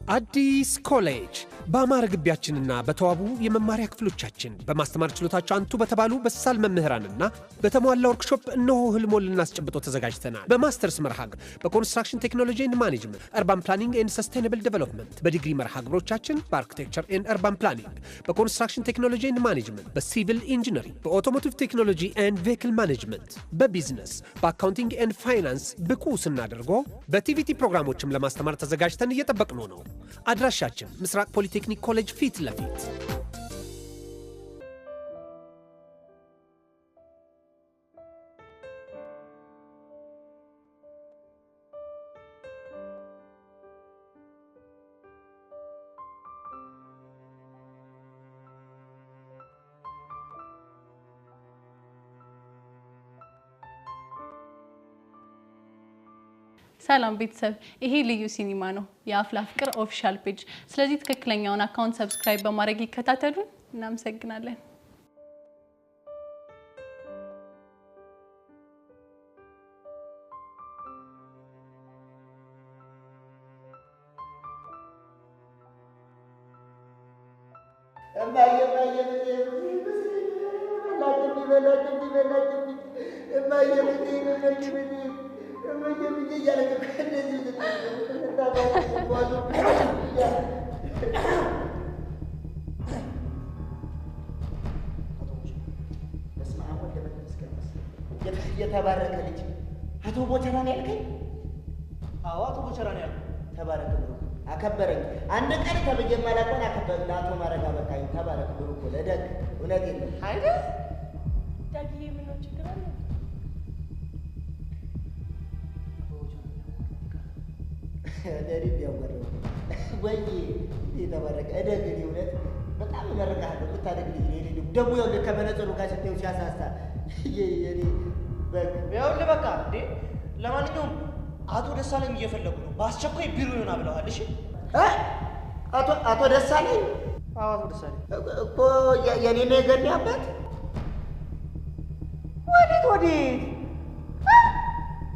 አዲስ ኮሌጅ በአማረ ግቢያችንና በተዋቡ የመማሪያ ክፍሎቻችን በማስተማር ችሎታቸው አንቱ በተባሉ በሳል መምህራንና በተሟላ ወርክሾፕ እነሆ ህልሞን ልናስጨብጦ ተዘጋጅተናል። በማስተርስ መርሃ ግብር በኮንስትራክሽን ቴክኖሎጂ ኤንድ ማኔጅመንት፣ አርባን ፕላኒንግ ኤንድ ሰስቴይነብል ዴቨሎፕመንት፣ በዲግሪ መርሃ ግብሮቻችን በአርኪቴክቸር ኤንድ አርባን ፕላኒንግ፣ በኮንስትራክሽን ቴክኖሎጂ ኤንድ ማኔጅመንት፣ በሲቪል ኢንጂነሪንግ፣ በኦቶሞቲቭ ቴክኖሎጂ ኤንድ ቬሂክል ማኔጅመንት፣ በቢዝነስ፣ በአካውንቲንግ ኤንድ ፋይናንስ ብቁ ስናደርጎ በቲቪቲ ፕሮግራሞችም ለማስተማር ተዘጋጅተን እየጠበቅነው ነው። አድራሻችን ምስራቅ ፖሊቴክኒክ ኮሌጅ ፊት ለፊት። ሰላም ቤተሰብ ይሄ ልዩ ሲኒማ ነው የአፍላ ፍቅር ኦፊሻል ፔጅ ስለዚህ ትክክለኛውን አካውንት ሰብስክራይብ በማድረግ ይከታተሉን እናመሰግናለን የተባረከ ልጅ አቶ ቦቸራን ያልከኝ? አዎ አቶ ቦቸራን ያልኩ። ተባረከ ብሩክ አከበረኝ። አንድ ቀን ተብዬ ማላቆን አከበረኝ። አቶ ማረጋ በቃኝ። ተባረከ ብሩክ ለደግ እውነቴን ነው አይደል? ዳግዬ ምን ነው ችግር አለ? ደሪብ ያወራው ወይ የተባረከ እደግ እውነት በጣም መረጋለሁ። ብታደግ ልጅ ነው ደግሞ ያው ከመነጽሩ ጋር ስትየው ሲያሳሳ የኔ ይኸውልህ በቃ እንዴ ለማንኛውም አቶ ደሳለኝ እየፈለጉ ነው በአስቸኳይ ቢሮ ይሆናል ብለዋል እሺ አቶ ደሳለኝ አቶ ደሳለኝ እኮ የኔ ነገርኝ አባት ወዴት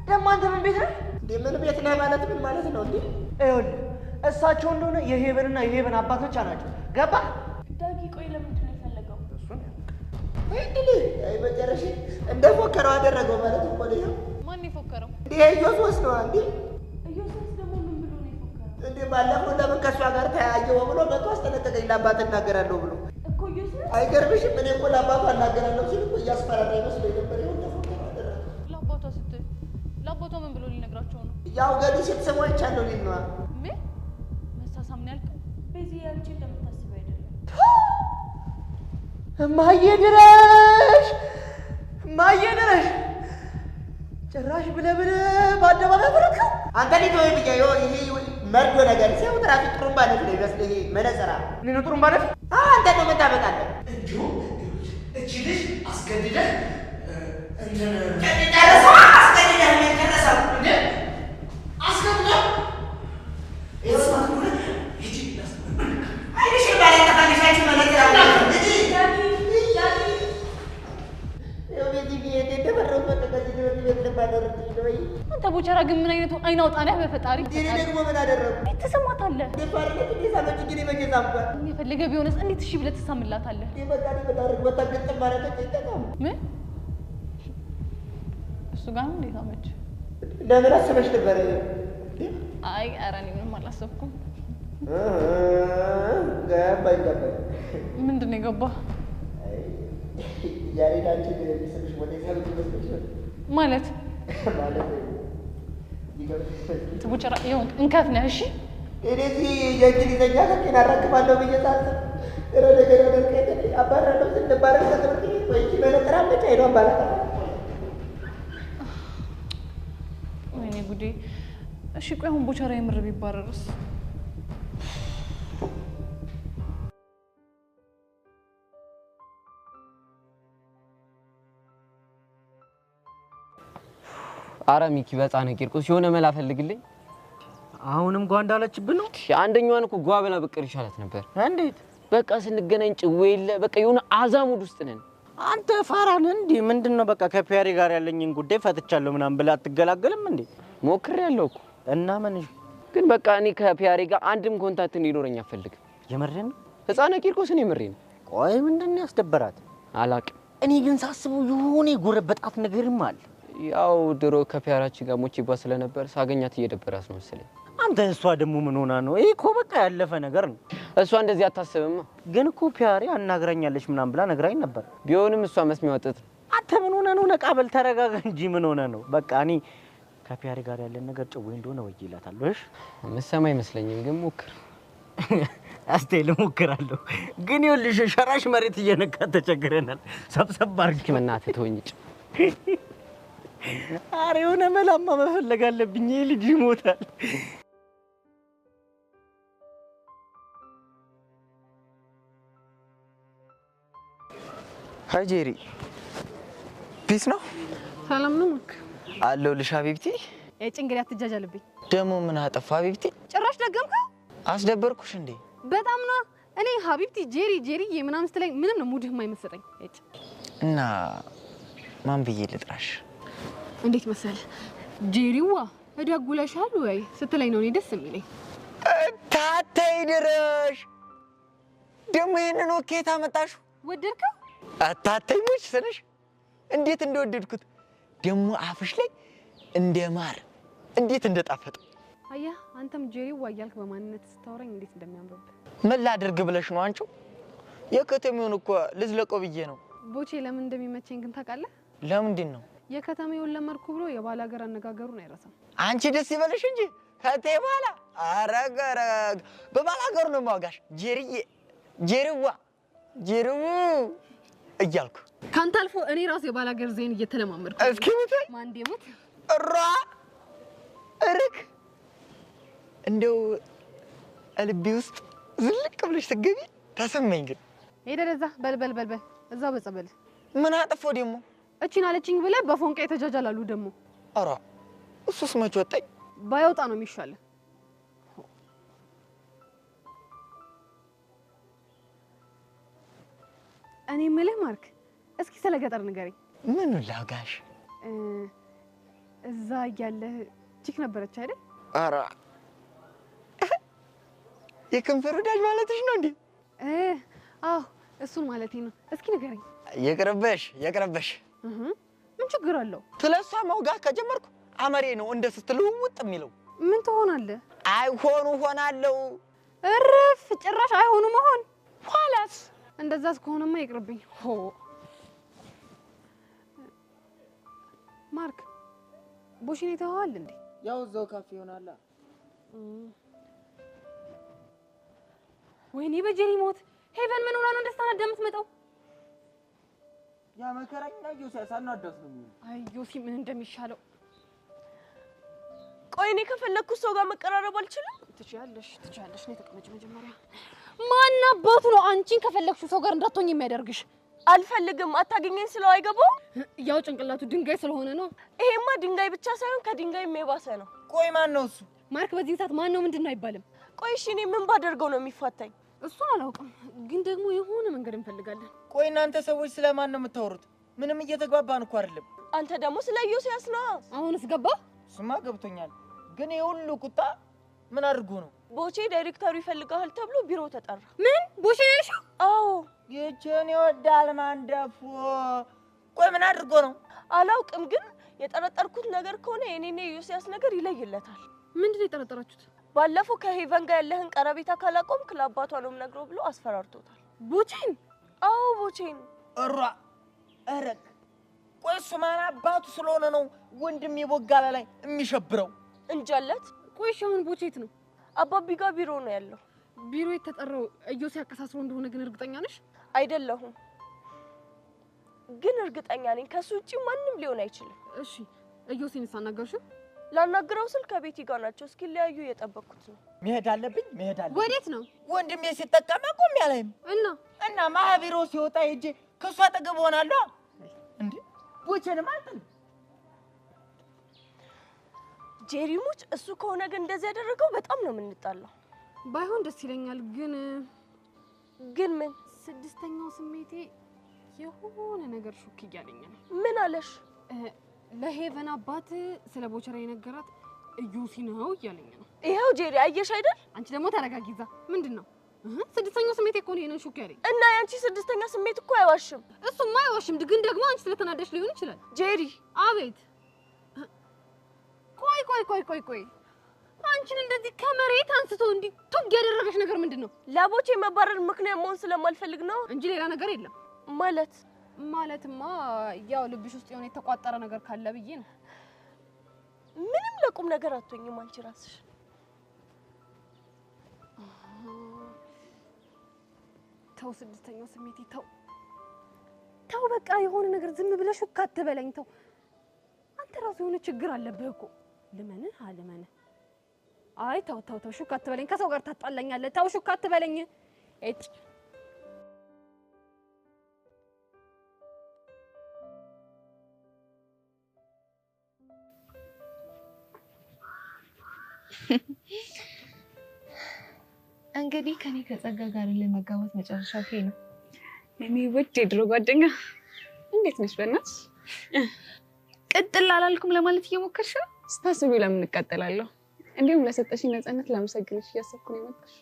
ደግሞ አንተ ምን ቤት ነህ እንዴ ምን ቤት ነህ ማለት ምን ማለት ነው እንዴ ይኸውልህ እሳቸው እንደሆነ የሄበንና የሄበን አባት ብቻ ናቸው ገባ ዳጊ ቆይ ለምንድን ነው የፈለገው እሱን አይ መጨረሻ እንደፎከረው አደረገው ማለት እኮ ነው ማን ይፎከረው እንዴ ኢየሱስ ነው እንዴ ኢየሱስ ደግሞ ምን ብሎ ነው የፎከረው እንዴ ባለፈው ለምን ከሷ ጋር ተያየው ብሎ መጥቶ አስጠነቀቀኝ ለአባት እናገራለሁ ብሎ እኮ ኢየሱስ አይገርምሽም እኔ እኮ ለአባቱ እናገራለሁ ሲል እኮ እያስፈራራ ይመስለኝ ነበር ይሁን ተፎከረው አደረገው ለአባቷ ምን ብሎ ሊነግራቸው ነው ያው ገዲ ስትሰማ ይቻለው ሊነዋ ምን መሳሳም ነው ያልከው በዚህ ያንቺ እንደምታስበው አይደለም ማየድረሽ ጭራሽ ብለብለ ባደባባይ ፈረከው አንተ ልጅ ወይ ብዬ ይሄ መርዶ ነገር ሲያው ትራፊክ ጥሩምባ ነው ይመስል ይሄ መነጽራ ምን ጥሩምባ ነው አንተ ነው መጣበቃለህ እንጆ እቺ ልጅ አስገድደህ እንደ አስገድደህ እንደ አስገድደህ ይስማት ነው ይጂ አይሽ ባለ ተፈልሻች መነጽራ አንተ ቦቸራ ግን ምን አይነቱ አይን አውጣ ነህ በፈጣሪ እኔ ደግሞ ምን አደረኩ ትሰማታለህ ደፋርነት እንዴ ሳመጭ ግን ይመጀዛምኳ የፈለገ ቢሆንስ እንዴት እሺ ብለህ ትሰማላታለህ በቃ በታሪክ ወጣገጥ ማለት ነው ምን እሱ ጋር እንዴት አመች ለምን አሰበሽ ነበር አይ አራኒ ምንም አላሰብኩም ገባኝ ምንድን ነው የገባህ ያሬዳንቺ ለሚሰጥሽ ወደ ይሳብ ይመስልሽ ማለት ቦቸራ ይሁን እንከፍ ነህ እሺ እዚህ የእንግሊዘኛ ከኪና አራክባለሁ ብዬ ሳስብ ረደገረ ደርቀኝ አባራለሁ ስንባረር ከትምህርት ቤት ወይ በነጠራ ብቻ ሄዷን ባላታ ወይኔ ጉዴ እሺ ቆይ አሁን ቦቸራ የምር ቢባረርስ አረ ሚኪ በጣም ቂርቆስ የሆነ መላ ፈልግልኝ አሁንም ጓ እንዳለችብን ነው አንደኛውን እኮ ጓ ብላ በቅር ይሻላት ነበር እንዴት በቃ ስንገናኝ ጭዌ የለ በቃ የሆነ አዛሙድ ውስጥ ነን አንተ ፋራን እንዴ ምንድነው በቃ ከፒያሪ ጋር ያለኝን ጉዳይ ፈትቻለሁ ምናምን ብላ አትገላገልም እንዴ ሞክሬያለሁ እኮ እና ምን ግን በቃ እኔ ከፒያሬ ጋር አንድም ኮንታክት እንዲኖረኝ አልፈልግም። የመረን ህፃነ ቂርቆስ እኔ ምሬ ነው። ቆይ ምንድነው ያስደበራት? አላቅም። እኔ ግን ሳስበው የሆነ ጎረበጣት ነገርም አለ። ያው ድሮ ከፒያራችን ጋር ሞቼባ ስለነበር ሳገኛት እየደበራት ነው መሰለኝ። አንተ እሷ ደግሞ ምን ሆና ነው? ይሄ እኮ በቃ ያለፈ ነገር ነው። እሷ እንደዚህ አታስብማ። ግን እኮ ፒያሬ አናግራኛለች ምናምን ብላ ነግራኝ ነበር። ቢሆንም እሷ መስሚያው ጥጥ ነው። አንተ ምን ሆነ ነው? ነቃ በል ተረጋጋ እንጂ ምን ሆነ ነው? በቃ እኔ ከፒያሬ ጋር ያለን ነገር ጭው እንደሆነ ወይላታለሁ። እሺ መሰማ አይመስለኝም፣ ግን ሞክር። አስቴል ሞክራለሁ። ግን ይኸውልሽ ሸራሽ መሬት እየነካ ተቸግረናል። ሰብሰብ አድርጊ በእናትህ ተወኝጭ። ኧረ የሆነ መላማ መፈለግ አለብኝ። ይሄ ልጅ ይሞታል። ሃይ ጄሪ፣ ፒስ ነው? ሰላም ነው ማክ? አለሁልሽ ሀቢብቲ። ጭንግል አትጃጃልብኝ። ደግሞ ምን አጠፋ ሀቢብቲ? ጭራሽ ደገምከው? አስደበርኩሽ እንዴ? በጣም ነው። እኔ ሀቢብቲ ጄሪ ምናምን ስትለኝ ምንም ነው ሙድህ የማይመስጠኝ። እና ማን ብዬ ልጥራሽ? እንዴት መሰል ጄሪዋ እደጉለሻል ወይ ስትለኝ ነው እኔ ደስ የሚለኝ። ታተይ ድረሽ ደግሞ ይሄንን ወኬታ መጣሽ? ወደድከው? አታተይ ሙች ስልሽ እንዴት እንደወደድኩት ደግሞ አፍሽ ላይ እንደማር እንዴት እንደጣፈጠ። አያ አንተም ጄሪዋ እያልክ በማንነት ስታወራኝ እንዴት እንደሚያምርብህ። ምን ላድርግ ብለሽ ነው አንቺው? የከተሜውን እኮ ልዝለቀው ብዬ ነው። ቦቼ ለምን እንደሚመቸኝ ግን ታውቃለህ? ለምንድን ነው? የከተሜውን ለመርኩ ብሎ የባል ሀገር አነጋገሩን አይረሳም። አንቺ ደስ ይበልሽ እንጂ ከቴ ባላ አረገረግ በባል ሀገሩ ነው ማጋሽ። ጄሪዋ እያልኩ ካንተ አልፎ እኔ ራሴ የባል ሀገር ዜን እየተለማመድኩ እስኪ ሙት ማን ደሙት ራ እርክ እንደው ልቤ ውስጥ ዝልቅ ብለሽ ትገቢ ተሰማኝ። ግን ሄደዛ በልበል እዛው በጸበል ምን አጠፋው ደግሞ? እቺን አለችኝ ብለህ በፎንቃ የተጃጃላሉ ደግሞ። ኧረ እሱስ መች ወጣኝ? ባይወጣ ነው የሚሻለው። እኔ የምልህ ማርክ፣ እስኪ ስለ ገጠር ንገረኝ። ምን ላጋሽ? እዛ እያለህ ቺክ ነበረች አይደል? ኧረ የከንፈር ወዳጅ ማለትሽ ነው እንዴ? አዎ እሱን ማለቴ ነው። እስኪ ንገረኝ። የቅርብሽ ምን ችግር አለው? ስለሷ ማውጋት ከጀመርኩ አመሬ ነው እንደ ስትልውጥ የሚለው። ምን ትሆናለህ? አይሆኑ ሆናለሁ። እረፍ! ጭራሽ አይሆኑ መሆን። ኋላስ እንደዛስ ከሆነማ ይቅርብኝ። ማርክ ቦሽኔ ተዋል እንዴ? ያው እዛው ካፌ ይሆናል። ወይኔ በጀሪ ሞት። ሄቨን ምን ሆና ነው እንደስታና እንደምትመጣው? ያ መከራኛ ዮሴፍ አናዳስ ነው የሚለው። አይ ዮሲ ምን እንደሚሻለው። ቆይ እኔ ከፈለኩ ሰው ጋር መቀራረብ አልችልም? ትችያለሽ። እኔ ተቀመጭ መጀመሪያ። ማን አባቱ ነው አንቺን ከፈለክሽው ሰው ጋር እንዳትሆኝ የሚያደርግሽ? አልፈልግም። አታገኘኝ ስለው አይገባው? ያው ጭንቅላቱ ድንጋይ ስለሆነ ነው። ይሄማ ድንጋይ ብቻ ሳይሆን ከድንጋይም የባሰ ነው። ቆይ ማን ነው እሱ? ማርክ በዚህ ሰዓት ማን ነው ምንድነው አይባልም። ቆይ እሺ እኔ ምን ባደርገው ነው የሚፋታኝ? እሱን አላውቅም፣ ግን ደግሞ የሆነ መንገድ እንፈልጋለን። ቆይ እናንተ ሰዎች ስለማን ነው የምታወሩት? ምንም እየተግባባን እኮ አይደለም። አንተ ደግሞ ስለ ዮሴያስ ነው። አሁንስ ገባ? እሱማ ገብቶኛል። ግን የሁሉ ቁጣ ምን አድርጎ ነው? ቦቼ ዳይሬክተሩ ይፈልጋል ተብሎ ቢሮ ተጠራ። ምን ቦቼ ነሽ? አዎ ይችን ይወዳል ማንደፉ። ቆይ ምን አድርጎ ነው? አላውቅም፣ ግን የጠረጠርኩት ነገር ከሆነ የኔና የዮሴያስ ነገር ይለይለታል። ምንድነው የጠረጠራችሁት? ባለፈው ከሄቨን ጋር ያለህን ቀረቤታ ካላቆምክ ለአባቷ ነው የምነግረው ብሎ አስፈራርቶታል። ቦቼን? አዎ ቦቼን። እረክ ቆይ እሱ ማን አባቱ ስለሆነ ነው ወንድም የቦጋላ ላይ የሚሸብረው? እንጃለት። ቆይ አሁን ቦቼት ነው? አባቢ ጋር ቢሮ ነው ያለው። ቢሮ የተጠራው እዮሴ ያከሳስሮ እንደሆነ ግን እርግጠኛ ነሽ? አይደለሁም፣ ግን እርግጠኛ ነኝ ከሱ ውጪ ማንም ሊሆን አይችልም። እሺ እዮሴን ሳናገርሽው? ላናግረው ስል ከቤቲ ጋር ናቸው። እስኪለያዩ እየጠበቅኩት ነው። መሄድ አለብኝ። ወዴት ነው? ወንድሜ ሲጠቀም ቆም ያለኝ እና ማህበሩ ሲወጣ ሄጄ ከሷ አጠገብ ሆናለሁ እንዴ? ቦቼንም አልጥል ጄሪሙች እሱ ከሆነ ግን እንደዚህ ያደረገው በጣም ነው የምንጣላው። ባይሆን ደስ ይለኛል፣ ግን ምን? ስድስተኛው ስሜቴ የሆነ ነገር ሹክ እያለኝ ነው። ምን አለሽ? ለሄቨን አባት ስለ ቦቸራ የነገራት እዮሲ ነው እያለኝ ነው። ይሄው ጄሪ አየሽ አይደል? አንቺ ደግሞ ተረጋጊ። እዛ ምንድነው? ስድስተኛው ስሜት እኮ ነው ይሄንን ሹክ ያለኝ። እና ያንቺ ስድስተኛ ስሜት እኮ አይዋሽም። እሱማ አይዋሽም፣ ግን ደግሞ አንቺ ስለተናደሽ ሊሆን ይችላል። ጄሪ አቤት። ቆይ አንቺን እንደዚህ ከመሬት አንስቶ እንዲህ ቱግ ያደረገሽ ነገር ምንድነው? ላቦቼ መባረር ምክንያት መሆን ስለማልፈልግ ነው እንጂ ሌላ ነገር የለም። ማለትማ ያው ልብሽ ውስጥ የሆነ የተቋጠረ ነገር ካለ ብዬ ነው። ምንም ለቁም ነገር አትሆኝም አንቺ ራስሽ። ተው ስድስተኛው ስሜት ተው በቃ የሆነ ነገር ዝም ብለሽ ሹክ አትበለኝ። ተው አንተ ራሱ የሆነ ችግር አለብህ እኮ። ልመንህ አልመንህ። አይ ተው ሹክ አትበለኝ። ከሰው ጋር ታጣላኛለህ። ተው ሹክ አትበለኝ። እጭ እንግዲህ ከኔ ከጸጋ ጋር ለመጋባት መጨረሻው ይሄ ነው። እኔ ውድ የድሮ ጓደኛ እንዴት ነሽ? በእናትሽ ቅጥል አላልኩም ለማለት እየሞከርሽ ነው? ስታስቢው ለምን እቀጥላለሁ? እንዲሁም ለሰጠሽኝ ነፃነት ላመሰግንሽ እያሰብኩ ነው የመጣሽ።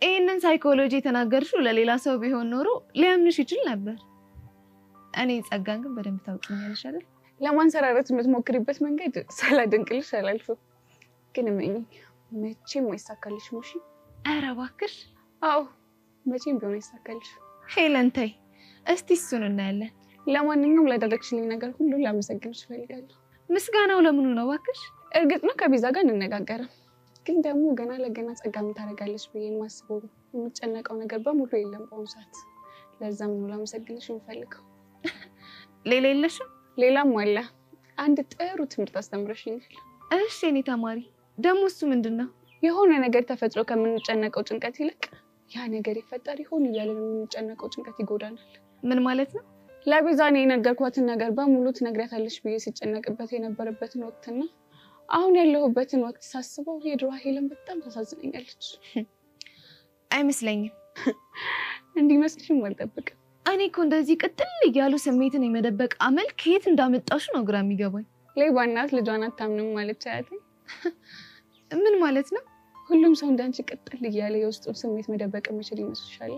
ይሄንን ሳይኮሎጂ የተናገርሽው ለሌላ ሰው ቢሆን ኖሮ ሊያምንሽ ይችል ነበር። እኔ ጸጋን ግን በደንብ ታውቂኛለሽ አይደል? ለማንሰራረት የምትሞክሪበት መንገድ ሳላደንቅልሽ አላልፍም። ግን እመኚኝ መቼም አይሳካልሽ ሙሺ። ኧረ እባክሽ። አዎ መቼም ቢሆን አይሳካልሽ። ሄለን ተይ እስቲ እሱን እናያለን። ለማንኛውም ላደረግሽልኝ ነገር ሁሉ ላመሰግንሽ እፈልጋለሁ። ምስጋናው ለምኑ ነው እባክሽ? እርግጥ ነው ከቢዛ ጋር እንነጋገርም፣ ግን ደግሞ ገና ለገና ጸጋ ምን ታደርጋለች ብዬ የማስበው የምጨነቀው ነገር በሙሉ የለም በአሁኑ ሰዓት። ለዛም ነው ላመሰግንሽ የምፈልገው። ሌላ የለሽም? ሌላም አለ። አንድ ጥሩ ትምህርት አስተምረሽኛል። እሺ እኔ ተማሪ ደግሞ እሱ ምንድነው? የሆነ ነገር ተፈጥሮ ከምንጨነቀው ጭንቀት ይልቅ ያ ነገር ይፈጠር ይሆን እያለን የምንጨነቀው ጭንቀት ይጎዳናል። ምን ማለት ነው? ለቤዛ እኔ የነገርኳትን ነገር በሙሉ ትነግሪያታለሽ ብዬ ሲጨነቅበት የነበረበትን ወቅትና አሁን ያለሁበትን ወቅት ሳስበው የድሮ ሄለን በጣም ታሳዝነኛለች። አይመስለኝም። እንዲመስልሽም አልጠብቅም። እኔ እኮ እንደዚህ ቅጥል እያሉ ስሜትን የመደበቅ አመል ከየት እንዳመጣሽ ነው ግራ የሚገባኝ። ሌባ እናት ልጇን አታምንም ማለት አያትኝ። ምን ማለት ነው? ሁሉም ሰው እንዳንቺ ቅጥል እያለ የውስጡን ስሜት መደበቅ የሚችል ይመስልሻል?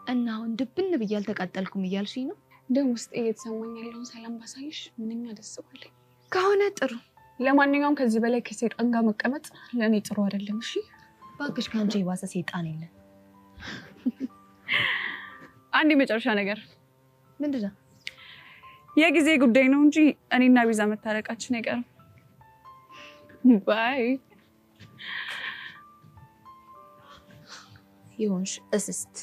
እና አሁን ድብን ብዬ አልተቃጠልኩም እያልሽኝ ነው? ደም ውስጥ እየተሰማኝ ያለውን ሰላም ባሳይሽ ምንኛ ደስ ባለኝ። ከሆነ ጥሩ። ለማንኛውም ከዚህ በላይ ከሰይጣን ጋር መቀመጥ ለእኔ ጥሩ አይደለም። እሺ እባክሽ፣ ከአንቺ የባሰ ሰይጣን የለም። አንድ የመጨረሻ ነገር። ምንድን ነው? የጊዜ ጉዳይ ነው እንጂ እኔና ቤዛ መታረቃችን አይቀርም። ባይ ይሁንሽ እስስት።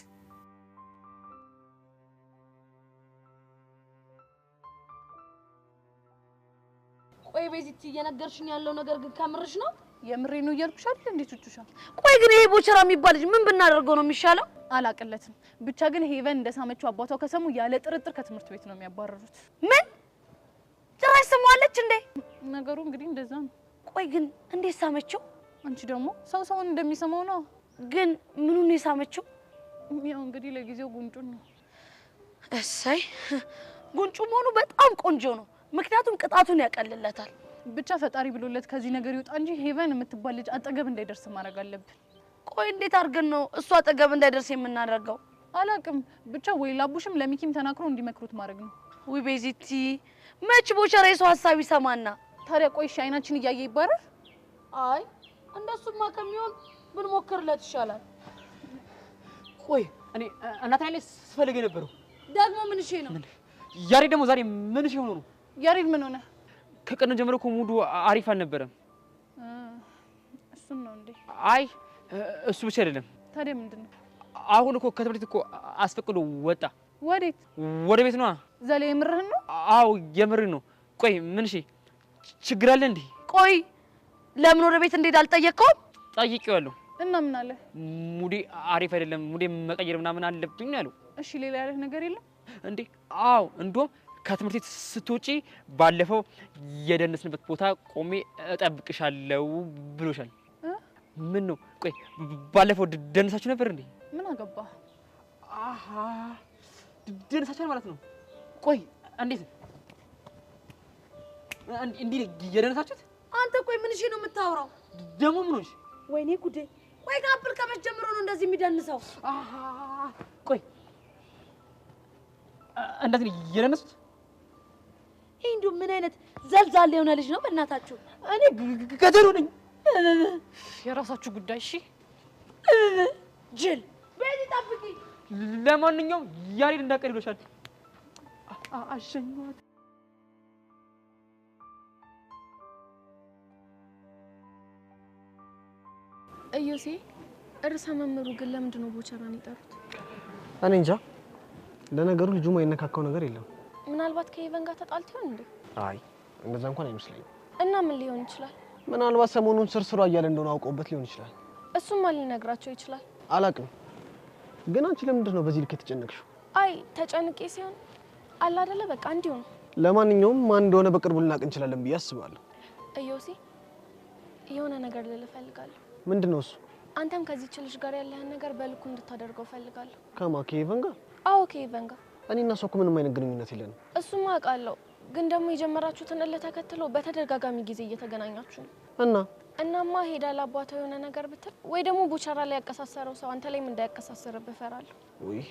ቆይ ቤዚት እየነገርሽኝ ያለው ነገር ግን ከምርሽ ነው? የምሬ ነው እያልኩሽ አይደል? እንዴት ቹቹሻ? ቆይ ግን ይሄ ቦቸራ የሚባል ልጅ ምን ብናደርገው ነው የሚሻለው? አላቅለትም። ብቻ ግን ሄቨን እንደሳመችው አባቷ ከሰሙ ያለ ጥርጥር ከትምህርት ቤት ነው የሚያባረሩት። ምን ጭራሽ ስሟለች እንዴ? ነገሩ እንግዲህ እንደዛ ነው። ቆይ ግን እንዴት ሳመችው? አንቺ ደግሞ ሰውን እንደሚሰማው ነው። ግን ምኑን ነው የሳመችው? ያው እንግዲህ ለጊዜው ጉንጩን ነው። እሰይ ጉንጩ መሆኑ በጣም ቆንጆ ነው፣ ምክንያቱም ቅጣቱን ያቀልለታል። ብቻ ፈጣሪ ብሎለት ከዚህ ነገር ይወጣ እንጂ ሄቨን የምትባል ልጅ አጠገብ እንዳይደርስ ማድረግ አለብን። ቆይ እንዴት አድርገን ነው እሱ አጠገብ እንዳይደርስ የምናደርገው? አላቅም። ብቻ ወይ ላቡሽም ለሚኪም ተናክሮ እንዲመክሩት ማድረግ ነው። ውይ ቤዚቲ መች ቦቸራ የሰው ሀሳብ ይሰማና? ታዲያ ቆይ እሺ አይናችን እያየ ይባረር? አይ እንደሱማ ከሚሆን ብንሞክርለት ይሻላል። ቆይ እኔ እናት አይኔ ስፈልግ የነበረው ደግሞ ምን እሺ ነው? ያሬድ ደግሞ ዛሬ ምን እሺ ሆኖ ነው? ያሬድ ምን ሆነ? ከቀን ጀምሮ እኮ ሙዱ አሪፍ አልነበረም። እሱም ነው እንዴ? አይ እሱ ብቻ አይደለም። ታዲያ ምንድነው? አሁን እኮ ከትምህርት ቤት እኮ አስፈቅዶ ወጣ። ወዴት? ወደ ቤት ነዋ። ዛሬ የምርህን ነው? አዎ የምርህን ነው። ቆይ ምን እሺ ችግር አለ እንዴ? ቆይ ለምን ወደ ቤት እንዴት አልጠየቀውም? ጠይቄዋለሁ። እና ምን አለ? ሙዴ አሪፍ አይደለም፣ ሙዴ መቀየር ምናምን አለብኝ ያለው። እሺ ሌላ ያለህ ነገር የለም እንዴ? አዎ እንደውም ከትምህርት ቤት ስትወጪ ባለፈው የደነስንበት ቦታ ቆሜ እጠብቅሻለሁ ብሎሻል። ምን ነው? ቆይ ባለፈው ደነሳችሁ ነበር እንዴ? ምን አገባ? አሃ ደነሳችሁ ማለት ነው። ቆይ እንዴት እንዴ የደነሳችሁት? አንተ ቆይ ምን እሺ ነው የምታወራው? ደግሞ ምን ሆነሽ? ወይኔ ጉዴ! ቆይ ካፕል ከመች ጀምሮ ነው እንደዚህ የሚደንሰው? ቆይ እንደዚህ እየደነሱት? ይሄ እንዲሁ ምን አይነት ዘልዛል የሆነ ልጅ ነው በእናታችሁ? እኔ ገደሉ ነኝ። የራሳችሁ ጉዳይ እሺ። ጅል ቤቲ ጠብቂ። ለማንኛውም ያሬድ እንዳቀር ይሎሻል። አሸኛት። እዮሴ እርሳ መምሩ ግን ለምንድን ነው ቦቸራን የጠሩት? እኔ እንጃ። ለነገሩ ልጁ የማይነካካው ነገር የለም። ምናልባት ከኢቨን ጋር ተጣልቶ ይሆን እንዴ? አይ እንደዛ እንኳን አይመስለኝም። እና ምን ሊሆን ይችላል? ምናልባት ሰሞኑን ስርስሯ እያለ እንደሆነ አውቀውበት ሊሆን ይችላል። እሱማ ሊነግራቸው ይችላል። አላቅም። ግን አንቺ ለምንድን ነው በዚህ ልክ የተጨነቅሽው? አይ ተጨንቄ ሲሆን አላ አይደለ በቃ እንዲሁ ነው። ለማንኛውም ማን እንደሆነ በቅርቡ ልናቅ እንችላለን ብዬ አስባለሁ። እዮሴ የሆነ ነገር ልል እፈልጋለሁ። ምንድነው እሱ? አንተም ከዚህች ልጅ ጋር ያለህን ነገር በልኩ እንድታደርገው እፈልጋለሁ። ከኢቨን ጋር? አዎ ከኢቨን ጋር። እኔና እሷ እኮ ምንም አይነት ግንኙነት የለንም። እሱማ አውቃለሁ። ግን ደግሞ የጀመራችሁትን እልህ ተከትሎ በተደጋጋሚ ጊዜ እየተገናኛችሁ ነው። እናማ ሄዳ ለአባቷ የሆነ ነገር ብትል ወይ ደግሞ ቦቸራ ላይ ያቀሳሰረው ሰው አንተ ላይም እንዳያቀሳሰርብህ እፈራለሁ። ውይ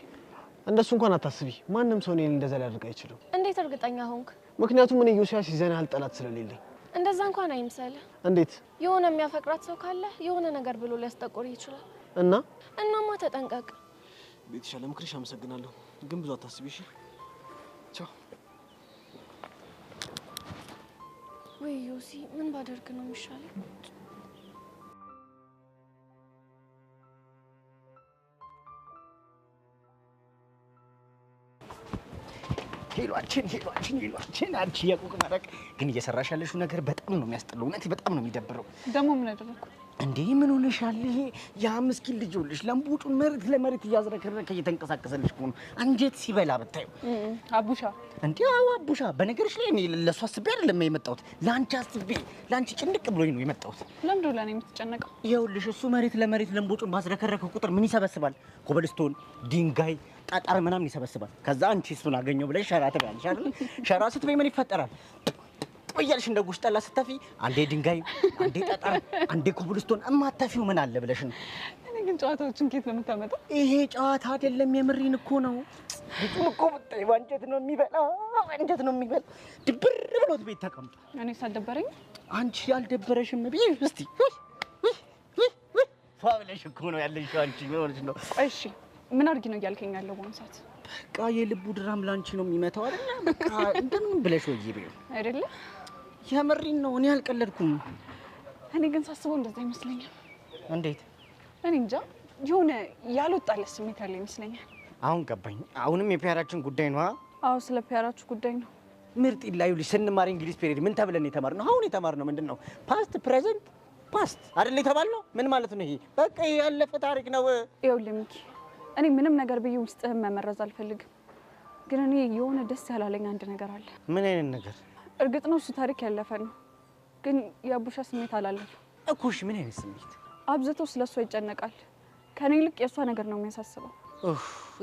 እንደሱ እንኳን አታስቢ። ማንም ሰው እኔን እንደዛ ሊያደርግ አይችልም። እንዴት እርግጠኛ ሆንክ? ምክንያቱም እኔ ዮሲያስ ሲዘና ያህል ጠላት ስለሌለኝ። እንደዛ እንኳን አይምሰልህ። እንዴት? የሆነ የሚያፈቅራት ሰው ካለ የሆነ ነገር ብሎ ሊያስጠቁርህ ይችላል። እናማ ተጠንቀቅ። ቤትሻ ለምክርሽ አመሰግናለሁ። ግን ብዙ አታስቢ እሺ? ቻው። ወይ ዮሲ ምን ባደርግ ነው የሚሻለው? ሄሏችን አንቺ የቁቅ መረቅ ግን እየሰራሽ ያለሽው ነገር በጣም ነው የሚያስጠላው። እውነት በጣም ነው የሚደብረው። ደግሞ ምን አደረኩ እንዴ? ምን ሆነሻል? ይሄ ያ ምስኪን ልጅ ልጅ ለምቡጩን መሬት ለመሬት እያዝረከረከ እየተንቀሳቀሰልሽ እኮ ነው። አንጀት ሲበላ ብታዩ። አቡሻ እንዴ? አዎ አቡሻ። በነገርሽ ላይ እኔ ለሱ አስቤ አይደለም የመጣሁት፣ ላንቺ አስቤ፣ ላንቺ ጭንቅ ብሎኝ ነው የመጣሁት። ለምንድን ነው ለኔ የምትጨነቀው? ይኸውልሽ እሱ መሬት ለመሬት ለምቡጩን ባዝረከረከ ቁጥር ምን ይሰበስባል? ኮብልስቶን፣ ድንጋይ፣ ጠጠር ምናምን ይሰበስባል። ከዛ አንቺ እሱን አገኘው ብለሽ ሸራ ትበያለሽ አይደል? ሸራ ስትበይ ምን ይፈጠራል? ቆያልሽ እንደ ጉሽ ጠላ ስትተፊ አንዴ ድንጋይ፣ አንዴ ጠጠር፣ አንዴ ኮብልስቶን እማታፊው ምን አለ ብለሽ ነው። እኔ ግን ጨዋታዎችን ከየት ነው የምታመጣው? ይሄ ጨዋታ አይደለም፣ የምሪን እኮ ነው። ልጁን እኮ ብታይ አንጀት ነው የሚበላ፣ አንጀት ነው የሚበላ። ድብር ብሎት ቤት ተቀምጦ እኔ ሳልደበረኝ አንቺ ያልደበረሽም ብዬ እስቲ ፋብለሽ እኮ ነው ያለሽ አንቺ ምን ነው? እሺ ምን አድርጊ ነው እያልከኝ ያለው በአሁኑ ሰዓት? በቃ የልቡ ድራም ላንቺ ነው የሚመታው አይደል? በቃ እንደምን ብለሽ ወይ ይበው አይደለ? የምሪን ነው። እኔ አልቀለድኩም። እኔ ግን ሳስበው እንደዛ ይመስለኛል። እንዴት? እኔ እንጃ የሆነ ያልወጣለት ስሜት ያለ ይመስለኛል። አሁን ገባኝ። አሁንም የፒያራችን ጉዳይ ነው። አዎ ስለ ፒያራችሁ ጉዳይ ነው። ምርጥ ይላዩ ስንማር እንግሊዝ ፔሪድ ምን ተብለን የተማርነው? አሁን የተማርነው ምንድነው? ፓስት ፕሬዘንት ፓስት አይደል የተባልነው? ምን ማለት ነው ይሄ? በቃ ያለፈ ታሪክ ነው። ይኸውልህ ሚኪ፣ እኔ ምንም ነገር ብዬ ውስጥህን መመረዝ አልፈልግም። ግን እኔ የሆነ ደስ ያላለኝ አንድ ነገር አለ። ምን አይነት ነገር? እርግጥ ነው እሱ ታሪክ ያለፈ ነው፣ ግን የአቡሻ ስሜት አላለፈ እኮ። እሺ ምን አይነት ስሜት? አብዝቶ ስለሷ ይጨነቃል። ከኔ ይልቅ የሷ ነገር ነው የሚያሳስበው።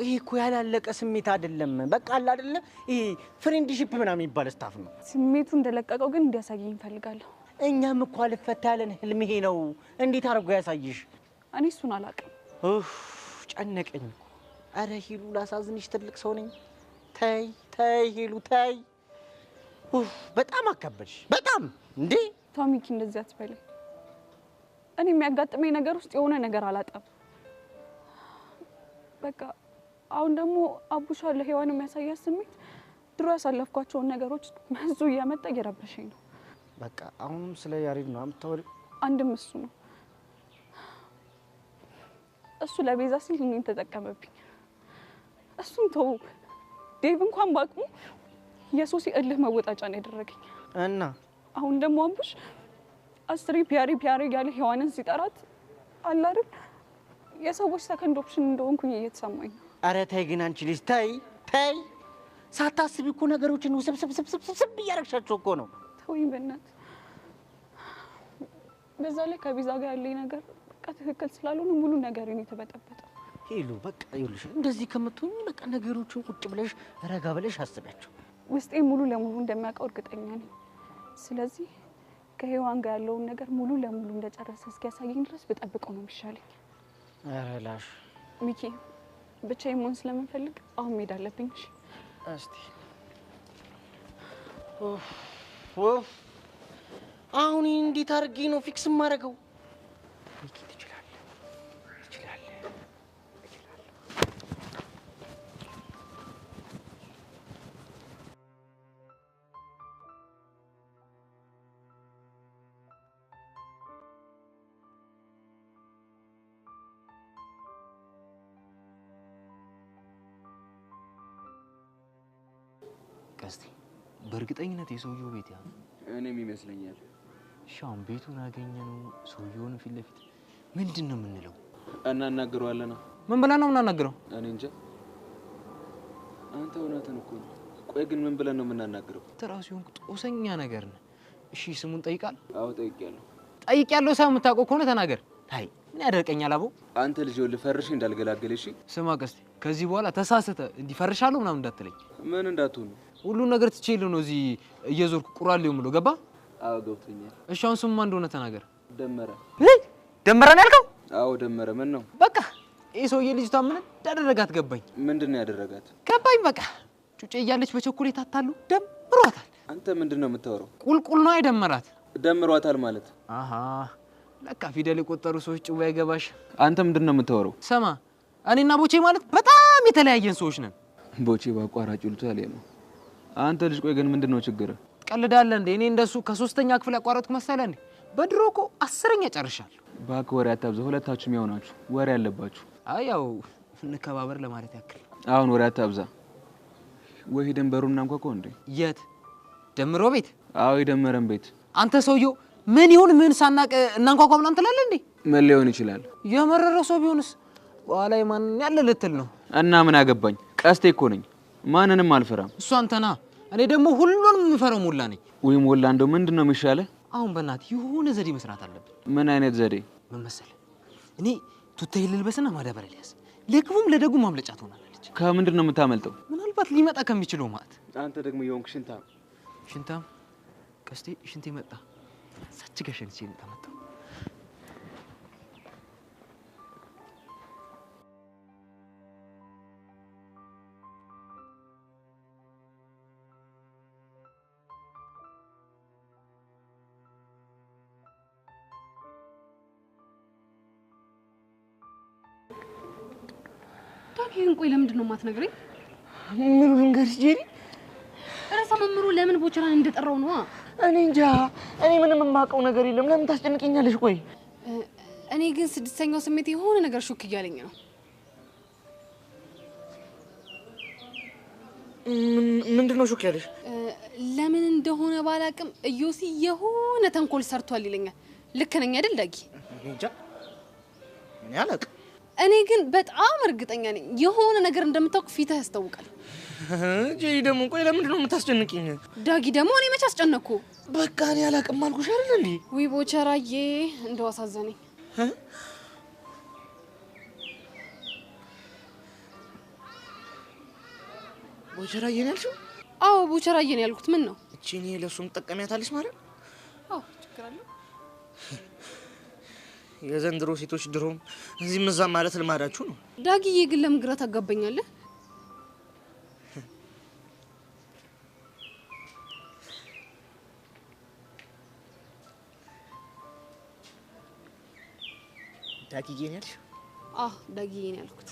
ይሄ እኮ ያላለቀ ስሜት አይደለም። በቃ አለ አይደለ? ይሄ ፍሬንድሺፕ ምናምን የሚባል ስታፍ ነው። ስሜቱ እንደለቀቀው ግን እንዲያሳየኝ እፈልጋለሁ። እኛም እኮ አልፈታ ያለን ህልም ይሄ ነው። እንዴት አድርጎ ያሳይሽ? እኔ እሱን አላውቅም። ጨነቀኝ እኮ። አረ ሂሉ ላሳዝንሽ፣ ትልቅ ሰው ነኝ። ተይ ተይ ሂሉ ተይ። በጣም አከበድሽ። በጣም እንዴ! ቶሚኪ እንደዚህ አትበለኝ። እኔ የሚያጋጥመኝ ነገር ውስጥ የሆነ ነገር አላጣም። በቃ አሁን ደግሞ አቡሻ ለሔዋን የሚያሳያት ስሜት ድሮ ያሳለፍኳቸውን ነገሮች መዙ እያመጣ እየረበሸኝ ነው። በቃ አሁንም ስለ ያሬድ ነው የምታወሪው? አንድም እሱ ነው። እሱ ለቤዛ ሲል እኔን ተጠቀመብኝ። እሱን ተው። ዴቭ እንኳን ባቅሙ የሶሲ እልህ መወጣጫ ነው ያደረገኝ። እና አሁን ደግሞ አቡሽ አስሪ ፒያሪ ያለ ሔዋንን ሲጠራት አለ አይደል የሰዎች ሰከንድ ኦፕሽን እንደሆንኩኝ እየተሰማኝ ነው። አረ ተይ ግን አንቺ ልጅ ተይ ተይ። ሳታስቢ እኮ ነገሮችን ውስብስብ እያደረግሻቸው እኮ ነው። ተወኝ በእናትህ። በዛ ላይ ከቤዛ ጋር ያለኝ ነገር በቃ ትክክል ስላልሆነ ሙሉ ነገሬን የተበጠበጠ። ሄሉ በቃ ይኸውልሽ፣ እንደዚህ ከምትሆኚ በቃ ነገሮችን ቁጭ ብለሽ ረጋ ብለሽ አስቢያቸው። ውስጤ ሙሉ ለሙሉ እንደሚያውቀው እርግጠኛ ነኝ። ስለዚህ ከሔዋን ጋር ያለውን ነገር ሙሉ ለሙሉ እንደጨረሰ እስኪያሳየኝ ድረስ በጠብቀው ነው የሚሻለኝ። ኧረ ላሽ ሚኪ ብቻዬን መሆን ስለምፈልግ አሁን መሄድ አለብኝ። እሺ እስቲ ኦፍ አሁን እንዴት አድርጌ ነው ፊክስ የማደርገው? ሚኪ ትችላለህ። ቀስቲ በእርግጠኝነት የሰውየው ቤት ያ እኔም ይመስለኛል። ሻም ቤቱን አገኘነው ሰውየውን ፊት ለፊት ምንድነው የምንለው? እናናግረዋለን። ምን ብለን ነው የምናናግረው? እኔ እንጃ። አንተ እውነትን እኮ ነው። ቆይ ግን ምን ብለን ነው የምናናግረው? ተራሱ ይሁን ጦሰኛ ነገር ነው። እሺ ስሙን ጠይቃል? አዎ ጠይቄያለሁ። ጠይቄያለሁ ሳይሆን የምታውቀው ከሆነ ተናገር። አይ ምን ያደርቀኛል አቦ? አንተ ልጅ ልፈርሽ እንዳልገላገል። እሺ ስማ ቀስቲ ከዚህ በኋላ ተሳስተ እንዲፈርሻለሁ ምናምን እንዳትለኝ። ምን እንዳትሆን ሁሉን ነገር ትቼልህ ነው እዚህ እየዞርኩ ቁራሌው ምሎ ገባ? አዎ ገብቶኛል። እሺ አሁን ስሙ ማን እንደሆነ ተናገር። ደመረ። ደመረ ነው ያልከው? አዎ ደመረ። ምን ነው? በቃ ይሄ ሰውዬ ልጅቷ ምን እንዳደረጋት ገባኝ። ምንድን ነው ያደረጋት? ገባኝ። በቃ ጩጬ እያለች በቸኮሌት አታሉ ደምሯታል። አንተ ምንድን ነው የምታወራው? ቁልቁል ነው አይደመራት። ደምሯታል ማለት? አሃ ለካ ፊደል የቆጠሩ ሰዎች ጭው አይገባሽ። አንተ ምንድን ነው የምታወራው? ሰማ እኔና ቦቼ ማለት በጣም የተለያየን ሰዎች ነን። ቦቼ ባቋራጭ ልቷል ነው። አንተ ልጅ ቆይ ግን ምንድን ነው ችግር? ቀልዳለ እንዴ? እኔ እንደሱ ከ3ኛ ክፍል ያቋረጥኩ መሰለህ እንዴ? በድሮ እኮ 10ኛ ጨርሻለሁ። እባክህ ወሬ አታብዛ። ሁለታችሁም ያው ናችሁ፣ ወሬ አለባችሁ። አይ ያው እንከባበር ለማለት ያክል። አሁን ወሬ አታብዛ። ወይ ደንበሩን እናንኳኳ እንዴ? የት ደምሮ ቤት? አዎ የደመረን ቤት። አንተ ሰውየው ምን ይሁን ምን ሳናቅ እናንኳኳ ምናምን ትላለህ እንዴ? ምን ሊሆን ይችላል? የመረረ ሰው ቢሆንስ በኋላ ማን ያለ ልትል ነው? እና ምን አገባኝ? ቀስቴ እኮ ነኝ። ማንንም አልፈራም። እሱ አንተና እኔ ደግሞ ሁሉንም የምፈራው ሞላ ነኝ። ወይ ሞላ እንደው ምንድነው የሚሻለው? አሁን በእናትህ የሆነ ዘዴ መስራት አለብን። ምን አይነት ዘዴ? ምን መሰለህ? እኔ ቱታዬ ልልበስና ማዳበሪያ ልያዝ። ለክፉም ለደጉም ማምለጫ ትሆናለች። ከምንድነው የምታመልጠው? ምናልባት ሊመጣ ከሚችለው ማለት። አንተ ደግሞ የሆንክ ሽንታም። ሽንታም? ቀስቴ ሽንቴ መጣ። ሳች ጋር ሸንቼ መጣ። ዳጊን ቆይ ለምንድን ነው የማትነግረኝ? ምን ልንገርሽ ጄሪ? ርዕሰ መምህሩ ለምን ቦቸራን እንደጠራው ነው? እኔ እንጃ። እኔ ምንም የማውቀው ነገር የለም። ለምን ታስጨንቀኛለሽ? ቆይ እኔ ግን 6ኛው ስሜት የሆነ ነገር ሹክ እያለኝ ነው። ምንድነው ሹክ ያለሽ? ለምን እንደሆነ ባላቅም እዮሲ የሆነ ተንኮል ሰርቷል ይለኛል። ልክ ነኝ አይደል ዳጊ? እንጃ እኔ አላውቅም። እኔ ግን በጣም እርግጠኛ ነኝ የሆነ ነገር እንደምታውቅ ፊትህ ያስታውቃል። ጄሪ ደግሞ ቆይ ለምንድን ነው የምታስጨንቂኝ? ዳጊ ደግሞ እኔ መች አስጨነቅኩ? በቃ እኔ አላውቅም አልኩሽ አይደል እንዴ? ውይ ቦቸራዬ እንደው አሳዘነኝ። ቦቸራዬ ነው ያልሽው? አዎ ቦቸራዬ ነው ያልኩት። ምን ነው እቺ እኔ ለሱም ጠቀሚያታለሽ ማለት? አዎ ችግር አለ። የዘንድሮ ሴቶች ድሮም እዚህ መዛም ማለት ልማዳችሁ ነው። ዳጊዬ ግን ለምን ግራ ታጋባኛለህ? ዳጊዬ ነው ያልሽው? አዎ ዳጊዬ ነው ያልኩት።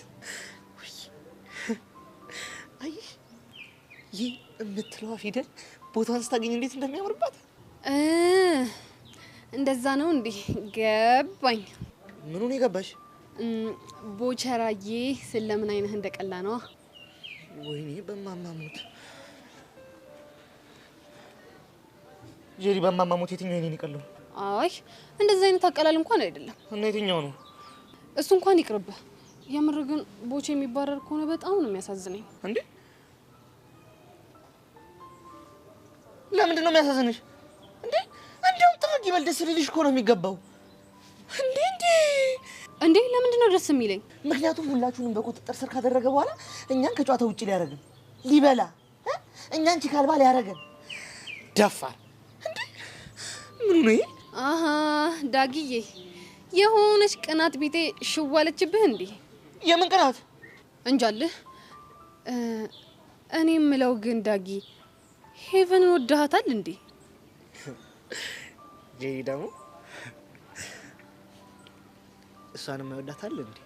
አይ ይህ የምትለዋ ፊደል ቦታዋን ስታገኝ እንዴት እንደሚያምርባት። እንደዛ ነው እንዴ? ገባኝ። ምኑ ነው የገባሽ? ቦቸራዬ ስለምን አይነህ እንደቀላ ነው። ወይኔ በማማሙት ጄሪ፣ በማማሙት የትኛው የኔን ይቀለው? አይ እንደዛ አይነት አቀላል እንኳን አይደለም። እና የትኛው ነው? እሱ እንኳን ይቅርብህ። የምር ግን ቦቼ የሚባረር ከሆነ በጣም ነው የሚያሳዝነኝ። እንዴ ለምንድን ነው የሚያሳዝንሽ? እንዴ እንደው ጥርግ ይበል፣ ደስ ሊልሽ እኮ ነው የሚገባው። እንዴ እንዴ ለምንድን ነው ደስ የሚለኝ? ምክንያቱም ሁላችሁንም በቁጥጥር ስር ካደረገ በኋላ እኛን ከጨዋታ ውጪ ሊያደርገን ሊበላ እኛን ቺካልባ ሊያደርገን ደፋር። እንዴ ምን ነው? አሃ ዳጊዬ የሆነች ቅናት ቢጤ ሽዋለችብህ እንዴ? የምን ቅናት? እንጃልህ። እኔ የምለው ግን ዳጊ ሄቨንን ወደሃታል እንዴ? ጄሪ ደግሞ እሷንም ወዳታል እንዴ?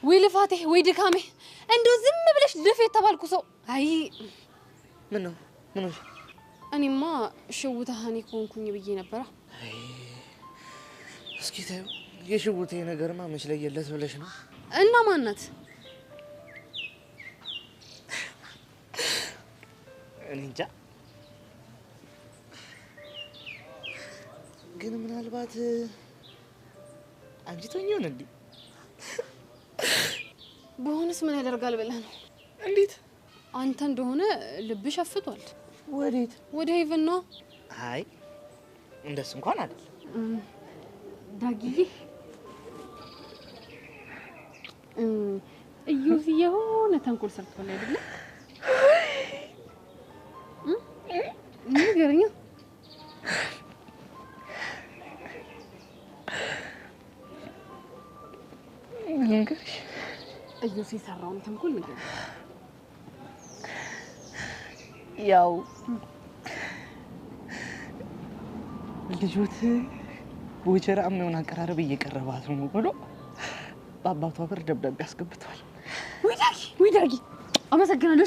ወይ ልፋቴ ወይ ድካሜ እንደው ዝም ብለሽ ልፍ የተባልኩ ሰው። አይ ምን ነው? እኔማ ሽውታህኒ ኮንኩኝ ብዬ ነበር። እስኪ ታዩ የሽውቴ ነገርማ መች ለየለት ብለሽ ነው? እና ማናት? እኔ እንጃ። ግን ምናልባት አግኝቶኝ ይሆን እንዴ? በሆነስ ምን ያደርጋል ብለህ ነው? እንዴት? አንተ እንደሆነ ልብ ሸፍቷል። ወዴት? ወደ ሄቨን ነው። አይ እንደሱ እንኳን አይደለም ዳጊዬ። እዩዚ የሆነ ተንኮል ሰርቷል አይደለ? ንገረኛ። እንግዲህ እዩዚ ሰራውን ተንኮል ንገረኝ። ያው ልጆት ቦቸራ ምን አቀራረብ እየቀረባት ነው ብሎ በአባቷ በር ደብዳቤ አስገብቷል። ወይ ዳጊ አመሰግናለሁ።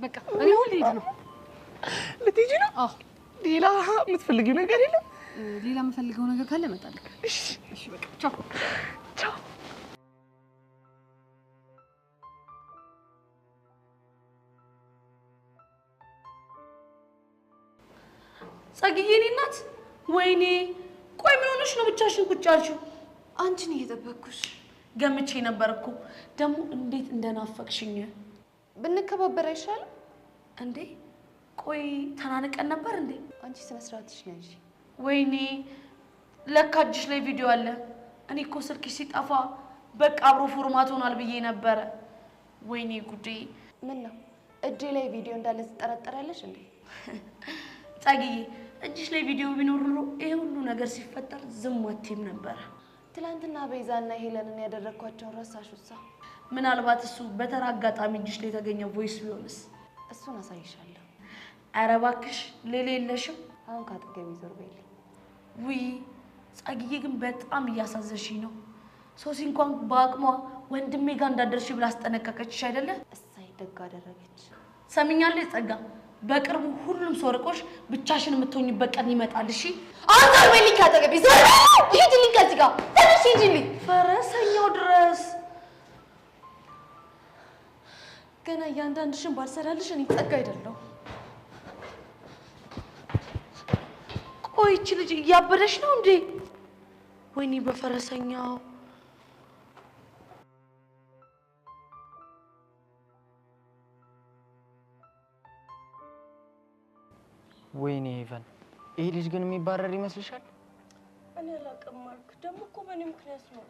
በቃ እኔ ሁሌ ልሄድ ነው። ልትሄጂ ነው? አዎ። ሌላ የምትፈልጊው ነገር የለም? ሌላ የምፈልገው ነገር ካለ እመጣለሁ። እሺ በቃ ቻው ቻው። ጸግዬ እኔ እናት ወይኔ ቆይ ምን ሆነሽ ነው ብቻሽን ቁጭ ያልሽው? አንቺን እየጠበቅኩሽ ገምቼ ነበር እኮ ደግሞ እንዴት እንደናፈቅሽኝ። ብንከባበር አይሻልም እንዴ? ቆይ ተናንቀን ነበር እንዴ? አንቺ ስነ ስርዓትሽ ነሽ። ወይኔ ለካ እጅሽ ላይ ቪዲዮ አለ። እኔ እኮ ስልክሽ ሲጠፋ በቃ አብሮ ፎርማት ሆኗል ብዬ ነበረ። ወይኔ ጉዴ። ምን ነው እጄ ላይ ቪዲዮ እንዳለ ትጠረጠሪያለሽ እንዴ? ጸግዬ እጅሽ ላይ ቪዲዮ ቢኖር ኖሮ ይሄ ሁሉ ነገር ሲፈጠር ዝም አትይም ነበረ። ትላንትና ቤዛና ሄለንን ያደረኳቸው ረሳሹሳ? ምናልባት እሱ በተራ አጋጣሚ እጅሽ ላይ የተገኘ ቮይስ ቢሆንስ? እሱን አሳይሻለሁ። ኧረ እባክሽ ሌላ የለሽም? አሁን ካጠገቤ ዞር በይልኝ። ውይ ጸግዬ ግን በጣም እያሳዘንሽኝ ነው። ሶሲ እንኳን በአቅሟ ወንድሜ ጋር እንዳደርሽ ብላ አስጠነቀቀችሽ አይደለ? እሳይ ደግ አደረገች። ሰምኛለሽ ጸጋ፣ በቅርቡ ሁሉም ሰው ርቆሽ ብቻሽን የምትሆኝበት ቀን ይመጣል። እሺ አንተ በልኝ ካጠገቤ ዞር ሂጂልኝ፣ ከዚህ ጋር ተነሽ ሂጂልኝ። ፈረሰኛው ድረስ ገና እያንዳንድሽን ባልሰራልሽ እኔ ጸጋ አይደለሁ። ቆይ ይቺ ልጅ እያበደሽ ነው እንዴ? ወይኔ በፈረሰኛው። ወይኔ ሄቨን፣ ይሄ ልጅ ግን የሚባረር ይመስልሻል? እኔ አላውቅም ማርክ። ደግሞ እኮ በእኔ ምክንያት ነው።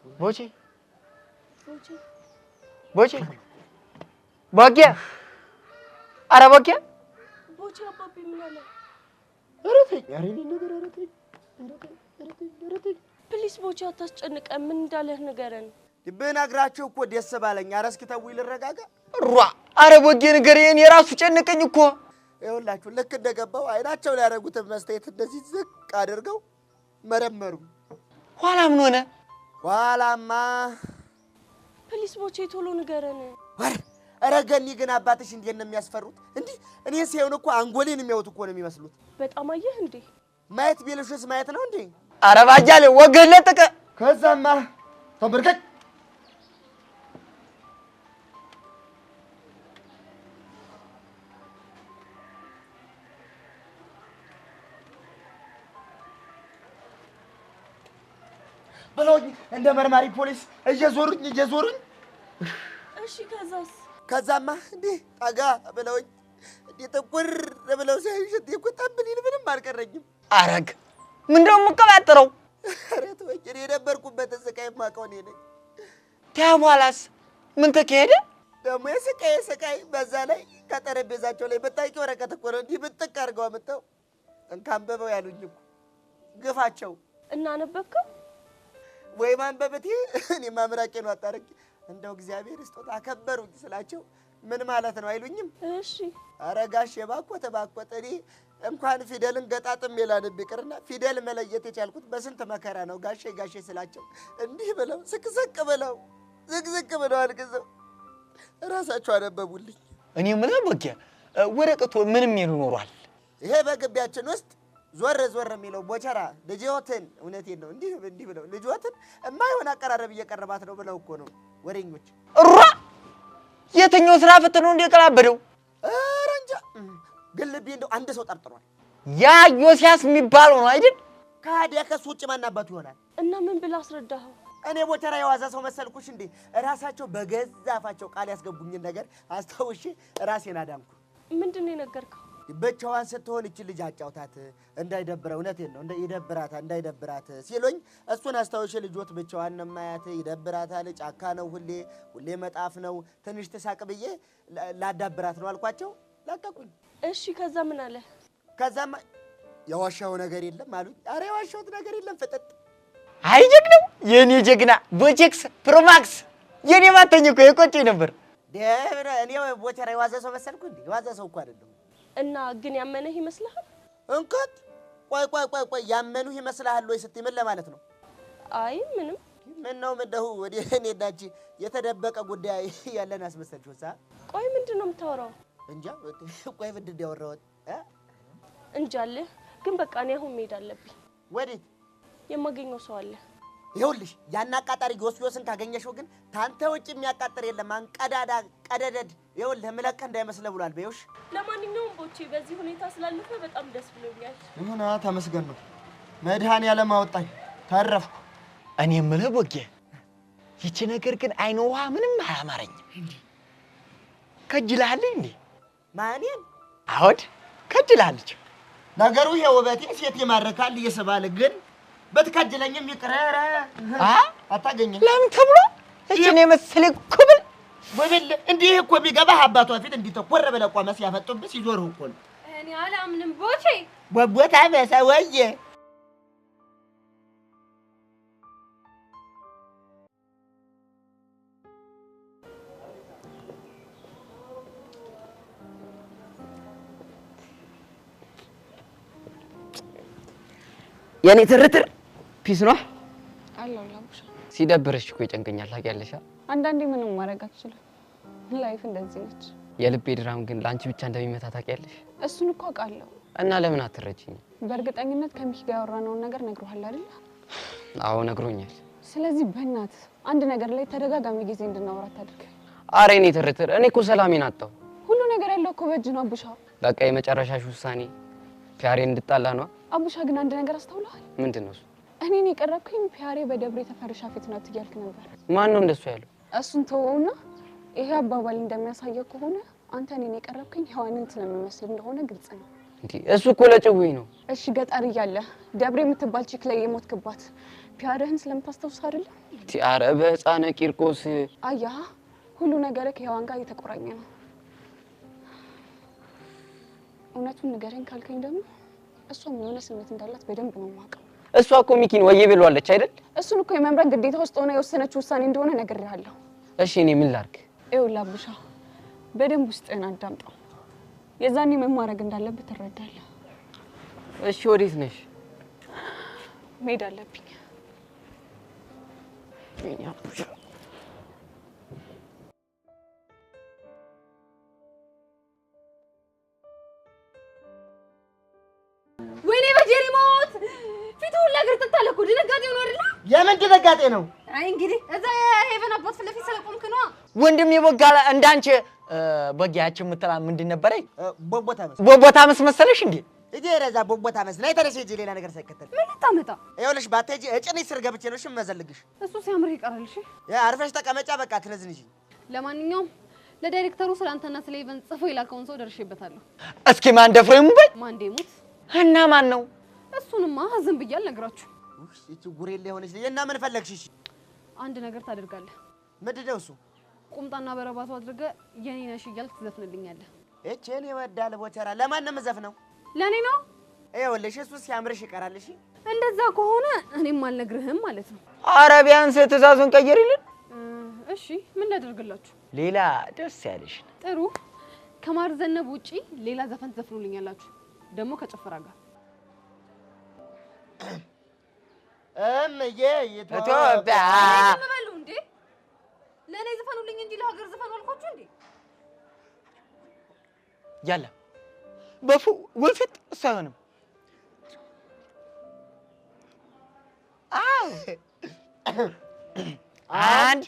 ቦቼ ቦቼ ቦኪያ፣ ኧረ ቦኪያ፣ ቦቼ አባቢ ምን አለ? ኧረ ተኝ፣ ኧረ እኔ ነገር ኧረ ተኝ፣ ኧረ ተኝ ፕሊስ ቦቼ አታስጨንቀን። ምን እንዳለህ ንገረን። ብነግራችሁ እኮ ደስ ባለኝ። ኧረ እስኪ ተውኝ ልረጋጋ። ሯ ኧረ ቦጌ ንገረኝ፣ የራሱ ጨነቀኝ እኮ። ይኸውላችሁ ልክ እንደገባው አይናቸው ላይ ያደረጉትን መስታየት እንደዚህ ዝቅ አድርገው መረመሩ። ኋላ ምን ሆነ? ኋላማ ፕሊስ ቦቼ ቶሎ ንገረን። ኧረ ገኒ ግን አባትሽ እንዴት ነው የሚያስፈሩት? እንዲህ እኔ ሲሆን እኮ አንጎሌን የሚያዩት እኮ ነው የሚመስሉት። በጣም አየህ እንዴ? ማየት ቢልሽስ ማየት ነው እንዴ? ኧረ ባጃሌ ወገን ለጥቀ። ከዛማ ተንበርከክ ብለውኝ እንደ መርማሪ ፖሊስ እየዞሩኝ እሺ ከዛስ? ከዛማ እንዴ ጠጋ ብለውኝ እንዴ ጥቁር ብለው ሲያዩሽ እንዴ እኮ ጠብሊን ምንም አልቀረኝም። አረግ ምንድነው የምትቀባጥረው? ኧረ ተወኝ፣ እኔ የነበርኩበትን ስቃይ የማውቀው እኔ ነኝ። ተሟላስ ምን ተካሄደ? ደግሞ የስቃይ በዛ ላይ ከጠረጴዛቸው ላይ በታይቂ ወረቀት እኮ ነው እንዲህ ብጥቅ አድርገው አምጥተው እንካንበበው ያሉኝ እኮ ግፋቸው። እና ነበብከው ወይ ማንበብቴ እኔ ማምራቄ ነው አጣረቂ እንደው እግዚአብሔር ስጦታ አከበሩኝ ስላቸው ምን ማለት ነው አይሉኝም? እሺ አረጋሽ የባኮተ እኔ እንኳን ፊደልን ገጣጥም የላንብ ይቅርና ፊደል መለየት የቻልኩት በስንት መከራ ነው። ጋሼ ስላቸው እንዲህ ብለው ስቅስቅ ብለው ዝቅዝቅ ብለው አልቅሰው ራሳቸው አነበቡልኝ። እኔ ምን በቃ ወረቀቱ ምንም ይኖራል። ይሄ በግቢያችን ውስጥ ዞር የሚለው ቦቸራ ልጅዎትን እውነቴን ነው እንዲህ ብለው ልጅዎትን የማይሆን አቀራረብ እየቀረባት ነው ብለው እኮ ነው ወሬኞች። እራ የትኛው ስራ ፈተነው እንደቀላበደው አረንጃ ግን ልቤ እንደው አንድ ሰው ጠርጥሯል። ያ ዮሲያስ የሚባለው ነው አይደል? ካዲያ ከሱ ውጭ ማናባቱ ይሆናል። እና ምን ብላ አስረዳኸው? እኔ ቦቸራ የዋዛ ሰው መሰልኩሽ እንዴ? ራሳቸው በገዛ አፋቸው ቃል ያስገቡኝን ነገር አስታውሼ ራሴን አዳንኩ። ምንድን ነው የነገርከው? ብቻዋን ስትሆን እቺ ልጅ አጫውታት እንዳይደብረው እውነቴን ነው እንዳይደብራት ሲሉኝ እሱን አስታውሼ ልጆት ብቻዋን ነው ማያት ይደብራታል። ጫካ ነው ሁሌ መጣፍ ነው ትንሽ ተሳቅ ብዬ ላዳብራት ነው አልኳቸው። ለቀቁኝ። እሺ ከዛ ምን አለ? ከዛም የዋሻው ነገር የለም አሉኝ። ኧረ የዋሻውት ነገር የለም ፍጥጥ። አይ ጀግናው የኔ ጀግና ቦቼክስ ፕሮማክስ የኔ ማተኝ እኮ የቆጨኝ ነበር። ደብረ እኔ ቦቸራ የዋዛ ሰው መሰልኩ እንዴ? የዋዛ ሰው እኮ አይደለም። እና ግን ያመነህ ይመስልሃል? እንከት ቆይ ያመኑህ ይመስልሃል ወይ ስትይ ምን ለማለት ነው? አይ ምንም። ምን ነው ምንደው ወዲ እኔ ዳጂ የተደበቀ ጉዳይ ያለን አስመሰልሽው ሳ? ቆይ ምንድን ነው የምታወራው? እንጃ ቆይ ምንድን ነው ያወራሁት? እንጃልህ ግን በቃ እኔ አሁን መሄድ አለብኝ። ወዴት? የማገኘው ሰው አለ። ይኸውልሽ ያን አቃጣሪ ዮስዮስን ካገኘሽው ግን ታንተ ውጭ የሚያቃጥር የለም። አንቀዳዳ ቀደደድ ይኸውልህ ምለቀህ እንዳይመስልህ ብሏል። በይውሽ ለማንኛውም ቦቼ በዚህ ሁኔታ ስላለፈ በጣም ደስ ብሎኛል። ይሁን ተመስገን ነው መድኃኒዓለም አወጣኝ ተረፍኩ። እኔ የምልህ ቦጌ ይቺ ነገር ግን አይኖዋ ምንም አላማረኝም። ከጅላል እንዴ? ማንንም አውድ ከጅላለች። ነገሩ ይሄ ውበቴ ሴት ይማርካል እየሰባለ ግን በትከጅለኝም ይቅረረ አታገኘኝ። ለምን ተብሎ እቺን የመሰለ ኩብል ወብል እንዲህ እኮ ቢገባህ አባቷ ፊት እንዲተቆረ ብለህ ቆመህ ሲያፈጡብህ ሲዞርህ እኮ ነው። እኔ አላምንም ቦቼ ወቦታ በሰወየ የኔ ትርትር ፒስ ነው አላው ላምሻ ሲደብርሽ እኮ ይጨንቀኛል ታውቂያለሽ። አንዳንዴ ምንም ማድረግ አትችልም። ላይፍ እንደዚህ ነች። የልቤ ድራም ግን ላንቺ ብቻ እንደሚመታ ታውቂያለሽ። እሱን እኮ አውቃለሁ። እና ለምን አትረጂኝ? በእርግጠኝነት ከሚኪ ጋር ያወራነውን ነገር ነግሮሃል አይደል? አዎ ነግሮኛል። ስለዚህ በእናት አንድ ነገር ላይ ተደጋጋሚ ጊዜ እንድናወራ ታድርግ። አሬ እኔ ትርትር እኔ እኮ ሰላሜን አጣሁ። ሁሉ ነገር ያለው እኮ በእጅ ነው አቡሻ። በቃ የመጨረሻሽ ውሳኔ ፒያሬ እንድጣላ ነው? አቡሻ ግን አንድ ነገር አስተውለሃል? ምንድን ነው እሱ? እኔን የቀረብከኝ ፒያሬ በደብረ ተፈርሻ ፊት ናት እያልክ ነበር። ማን ነው እንደሱ ያለው? እሱን ተወውና ይሄ አባባል እንደሚያሳየው ከሆነ አንተ እኔን የቀረብከኝ ሔዋንን ስለምመስል እንደሆነ ግልጽ ነው። እንዴ እሱ እኮ ለጭውኝ ነው። እሺ ገጠር እያለ ደብረ የምትባል ቺክ ላይ የሞትክባት ፒያሬህን ስለምታስታውስ አይደል? ኧረ በሕፃነ ቂርቆስ አያ ሁሉ ነገር ከሔዋን ጋር የተቆራኘ ነው። እውነቱን ንገረኝ ካልከኝ ደግሞ እሷም የሆነ ስሜት እንዳላት በደንብ ነው የማውቀው። እሷ እኮ ሚኪን ወዬ ብሏለች አይደል? እሱን እኮ የመምረጥ ግዴታ ውስጥ ሆነ የወሰነችው ውሳኔ እንደሆነ ነግሬሃለሁ። እሺ እኔ ምን ላድርግ? ይኸውልህ አቡሻ በደንብ ውስጥህን አዳምጠው። የዛኔ ምን ማድረግ እንዳለብህ ትረዳለህ። እሺ ወዴት ነሽ? መሄድ አለብኝ። ወይኔ በጀሪ ሞት ፊቱ ሁላ ግርጥት አለ እኮ። ድንጋጤ ነው አይደል? የምን ድንጋጤ ነው? አይ እንግዲህ እዛ ሄቨን አባት ፊት ለፊት ስለቆምክ ነው። ወንድም የቦጋላ እንዳንቺ በጊያችን ምትላ ምንድን ነበረኝ? ቦቦታ መሰለሽ እንዴ? እጄ ረዛ ቦቦታ መስላ የተረሰ እጄ ሌላ ነገር ሳይከተል ምን ልታመጣ? ይኸውልሽ ባትሄጂ እጭኔ ስር ገብቼ ነው ሽመዘልግሽ። እሱ ሲያምር ይቀራል። እሺ አርፈሽ ተቀመጫ። በቃ ትነዝንጂ። ለማንኛውም ለዳይሬክተሩ ስላንተና ስለ ኢቨን ጽፎ የላከውን ሰው ደርሼበታለሁ። እስኪ ማን ደፍሮ ይሙበይ? ማን ደሙት? እና ማን ነው? እሱንማ ዝም ብዬ አልነግራችሁ። እቺ ጉሬላ የሆነች እና ምን ፈለግሽ? እሺ አንድ ነገር ታደርጋለህ። ምንድን ነው እሱ? ቁምጣና በረባቱ አድርገ የኔ ነሽ እያልክ ትዘፍንልኛለህ። እቺን ይወዳል ቦቸራ ለማን ነው የምዘፍነው? ለኔ ነው። ይኸውልሽ እሱ ሲያምርሽ ይቀራል። እሺ እንደዛ ከሆነ እኔም አልነግርህም ማለት ነው። ኧረ ቢያንስ ትእዛዙን ቀይሪልን። እሺ ምን ላደርግላችሁ? ሌላ ደስ ያለሽ። ጥሩ ከማር ዘነብ ውጪ ሌላ ዘፈን ትዘፍኑልኛላችሁ ደግሞ ከጭፈራ ጋር። ኢትዮጵያ ምበሉ እንዴ? ለኔ ዘፈኑልኝ እንጂ ለሀገር ዘፈኑ አልኳችሁ እንዴ? ያለ በፉ ወልፊት ሳይሆንም አንድ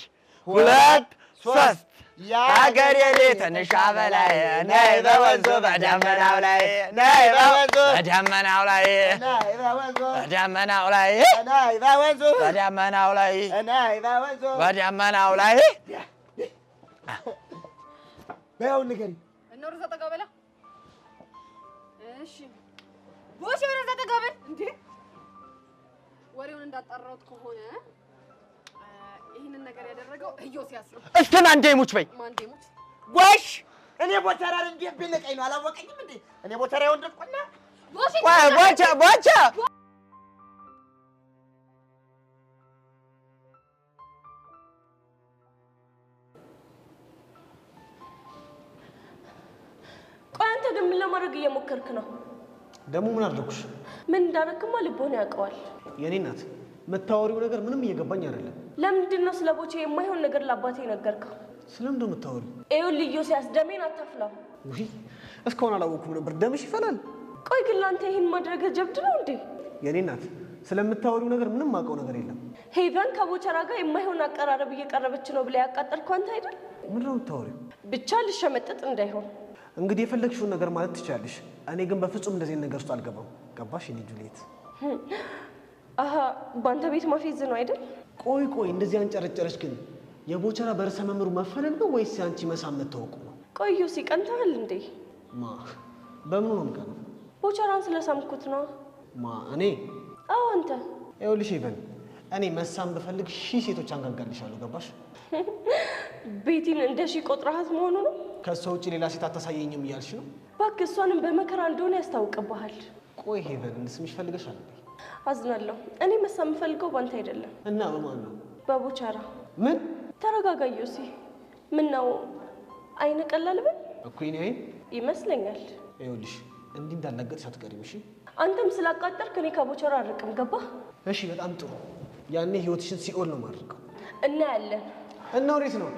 ሁለት ሶስት የሀገሬ ልጅ ትንሿ በላይ ነይ በወንዙ በደመናው ላይ ነይ በወንዙ በደመናው ላይ በደመናው ላይ ነይ በወንዙ በደመናው ላይ ነይ በወንዙ በደመናው ላይ በያው ንገሪኝ። እነሩ ዘጠጋበላ እሺ ቦሽ ወደ ዘጠጋበል እንዴ ወሬውን እንዳጣራሁት ከሆነ ይሄንን ነገር ያደረገው ኢዮስያስ ነው። እስቲ ማን ደሙች በይ ማን ደሙች ጎሽ እኔ ቦቸራ እንዴ ቢልቀኝ ነው አላወቀኝም እንዴ? እኔ ቦቸራ ወንድቆና ቦቸ ቆይ አንተ ግን ምን ለማድረግ እየሞከርክ ነው? ደግሞ ምን አደረኩሽ? ምን እንዳደረግማ ልቦና ያውቀዋል። የኔ እናት የምታወሪው ነገር ምንም እየገባኝ አይደለም። ለምንድን ነው ስለ ቦቼ የማይሆን ነገር ለአባቴ ነገርከው? ስለምን ነው የምታወሪው? ይኸውልህ ኢዮስያስ ደሜን አታፍላው። ውይ እስካሁን አላወኩም ነበር። ደምሽ ይፈላል። ቆይ ግን ለአንተ ይህን ማድረግ ጀብድ ነው እንዴ? የኔ እናት ስለምታወሪው ነገር ምንም ማውቀው ነገር የለም። ሄቨን ከቦቸራ ጋር የማይሆን አቀራረብ እየቀረበች ነው ብላ ያቃጠልከው አንተ አይደል? ምንድን ነው የምታወሪው? ብቻ ልሸመጠጥ እንዳይሆን እንግዲህ የፈለግሽውን ነገር ማለት ትችላለሽ። እኔ ግን በፍጹም እንደዚህ ነገር ውስጥ አልገባም። ገባሽ? እኔ ጁሊየት አሃ በአንተ ቤት ማፌዝ ነው አይደል? ቆይ እንደዚህ አንጨረጨረች ግን የቦቸራ በርዕሰ መምህሩ መፈለግ ነው ወይስ አንቺ መሳም መታወቁ ነው? ቆዩ ሲቀንታል እንዴ? ማ በምኑ ነው የምቀነው? ቦቸራን ስለሳምኩት ነው። ማ እኔ? አዎ አንተ። ይኸውልሽ ኢቨን እኔ መሳም ብፈልግ 1000 ሴቶች አንጋጋልሻለሁ። ገባሽ? ቤቲን እንደ ሺህ ቆጥረሃት መሆኑ ነው? ከሷ ውጪ ሌላ ሴት አታሳየኝም እያልሽ ነው? እባክህ እሷንም በመከራ እንደሆነ ያስታውቅብሃል። ቆይ ሄቨን እንድስምሽ ፈልገሻል እንዴ? አዝናለሁ። እኔ መሳም የምፈልገው ባንተ አይደለም። እና በማን ነው? በቦቸራ። ምን? ተረጋጋ ዮሲ። ምን ነው አይነ ቀላል ብል እኮ እኔ አይን ይመስለኛል። ይኸውልሽ እንዲህ እንዳላገጥሽ አትቀሪም። እሺ አንተም ስላቃጠልክ እኔ ከቦቸራ አርቅም። ገባህ? እሺ በጣም ጥሩ። ያኔ ህይወትሽን ሲኦል ነው ማድረገው። እናያለን። እና ወዴት ነው?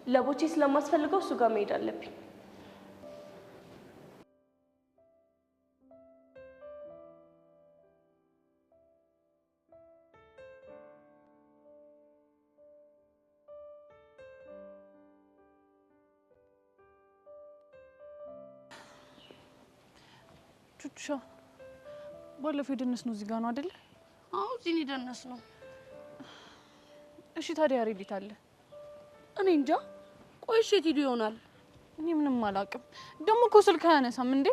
ለቦቼ ስለማስፈልገው እሱ ጋር መሄድ አለብኝ። ቹቻ ባለፈው የደነስነው እዚህ ጋር ነው አይደል? አዎ እዚህ ነው የደነስነው። እሺ ታዲያ ሬዲት አለ? እኔ እንጃ። ቆይ እሺ የት ሄዶ ይሆናል? እኔ ምንም አላውቅም። ደግሞ እኮ ስልክ አያነሳም እንዴ?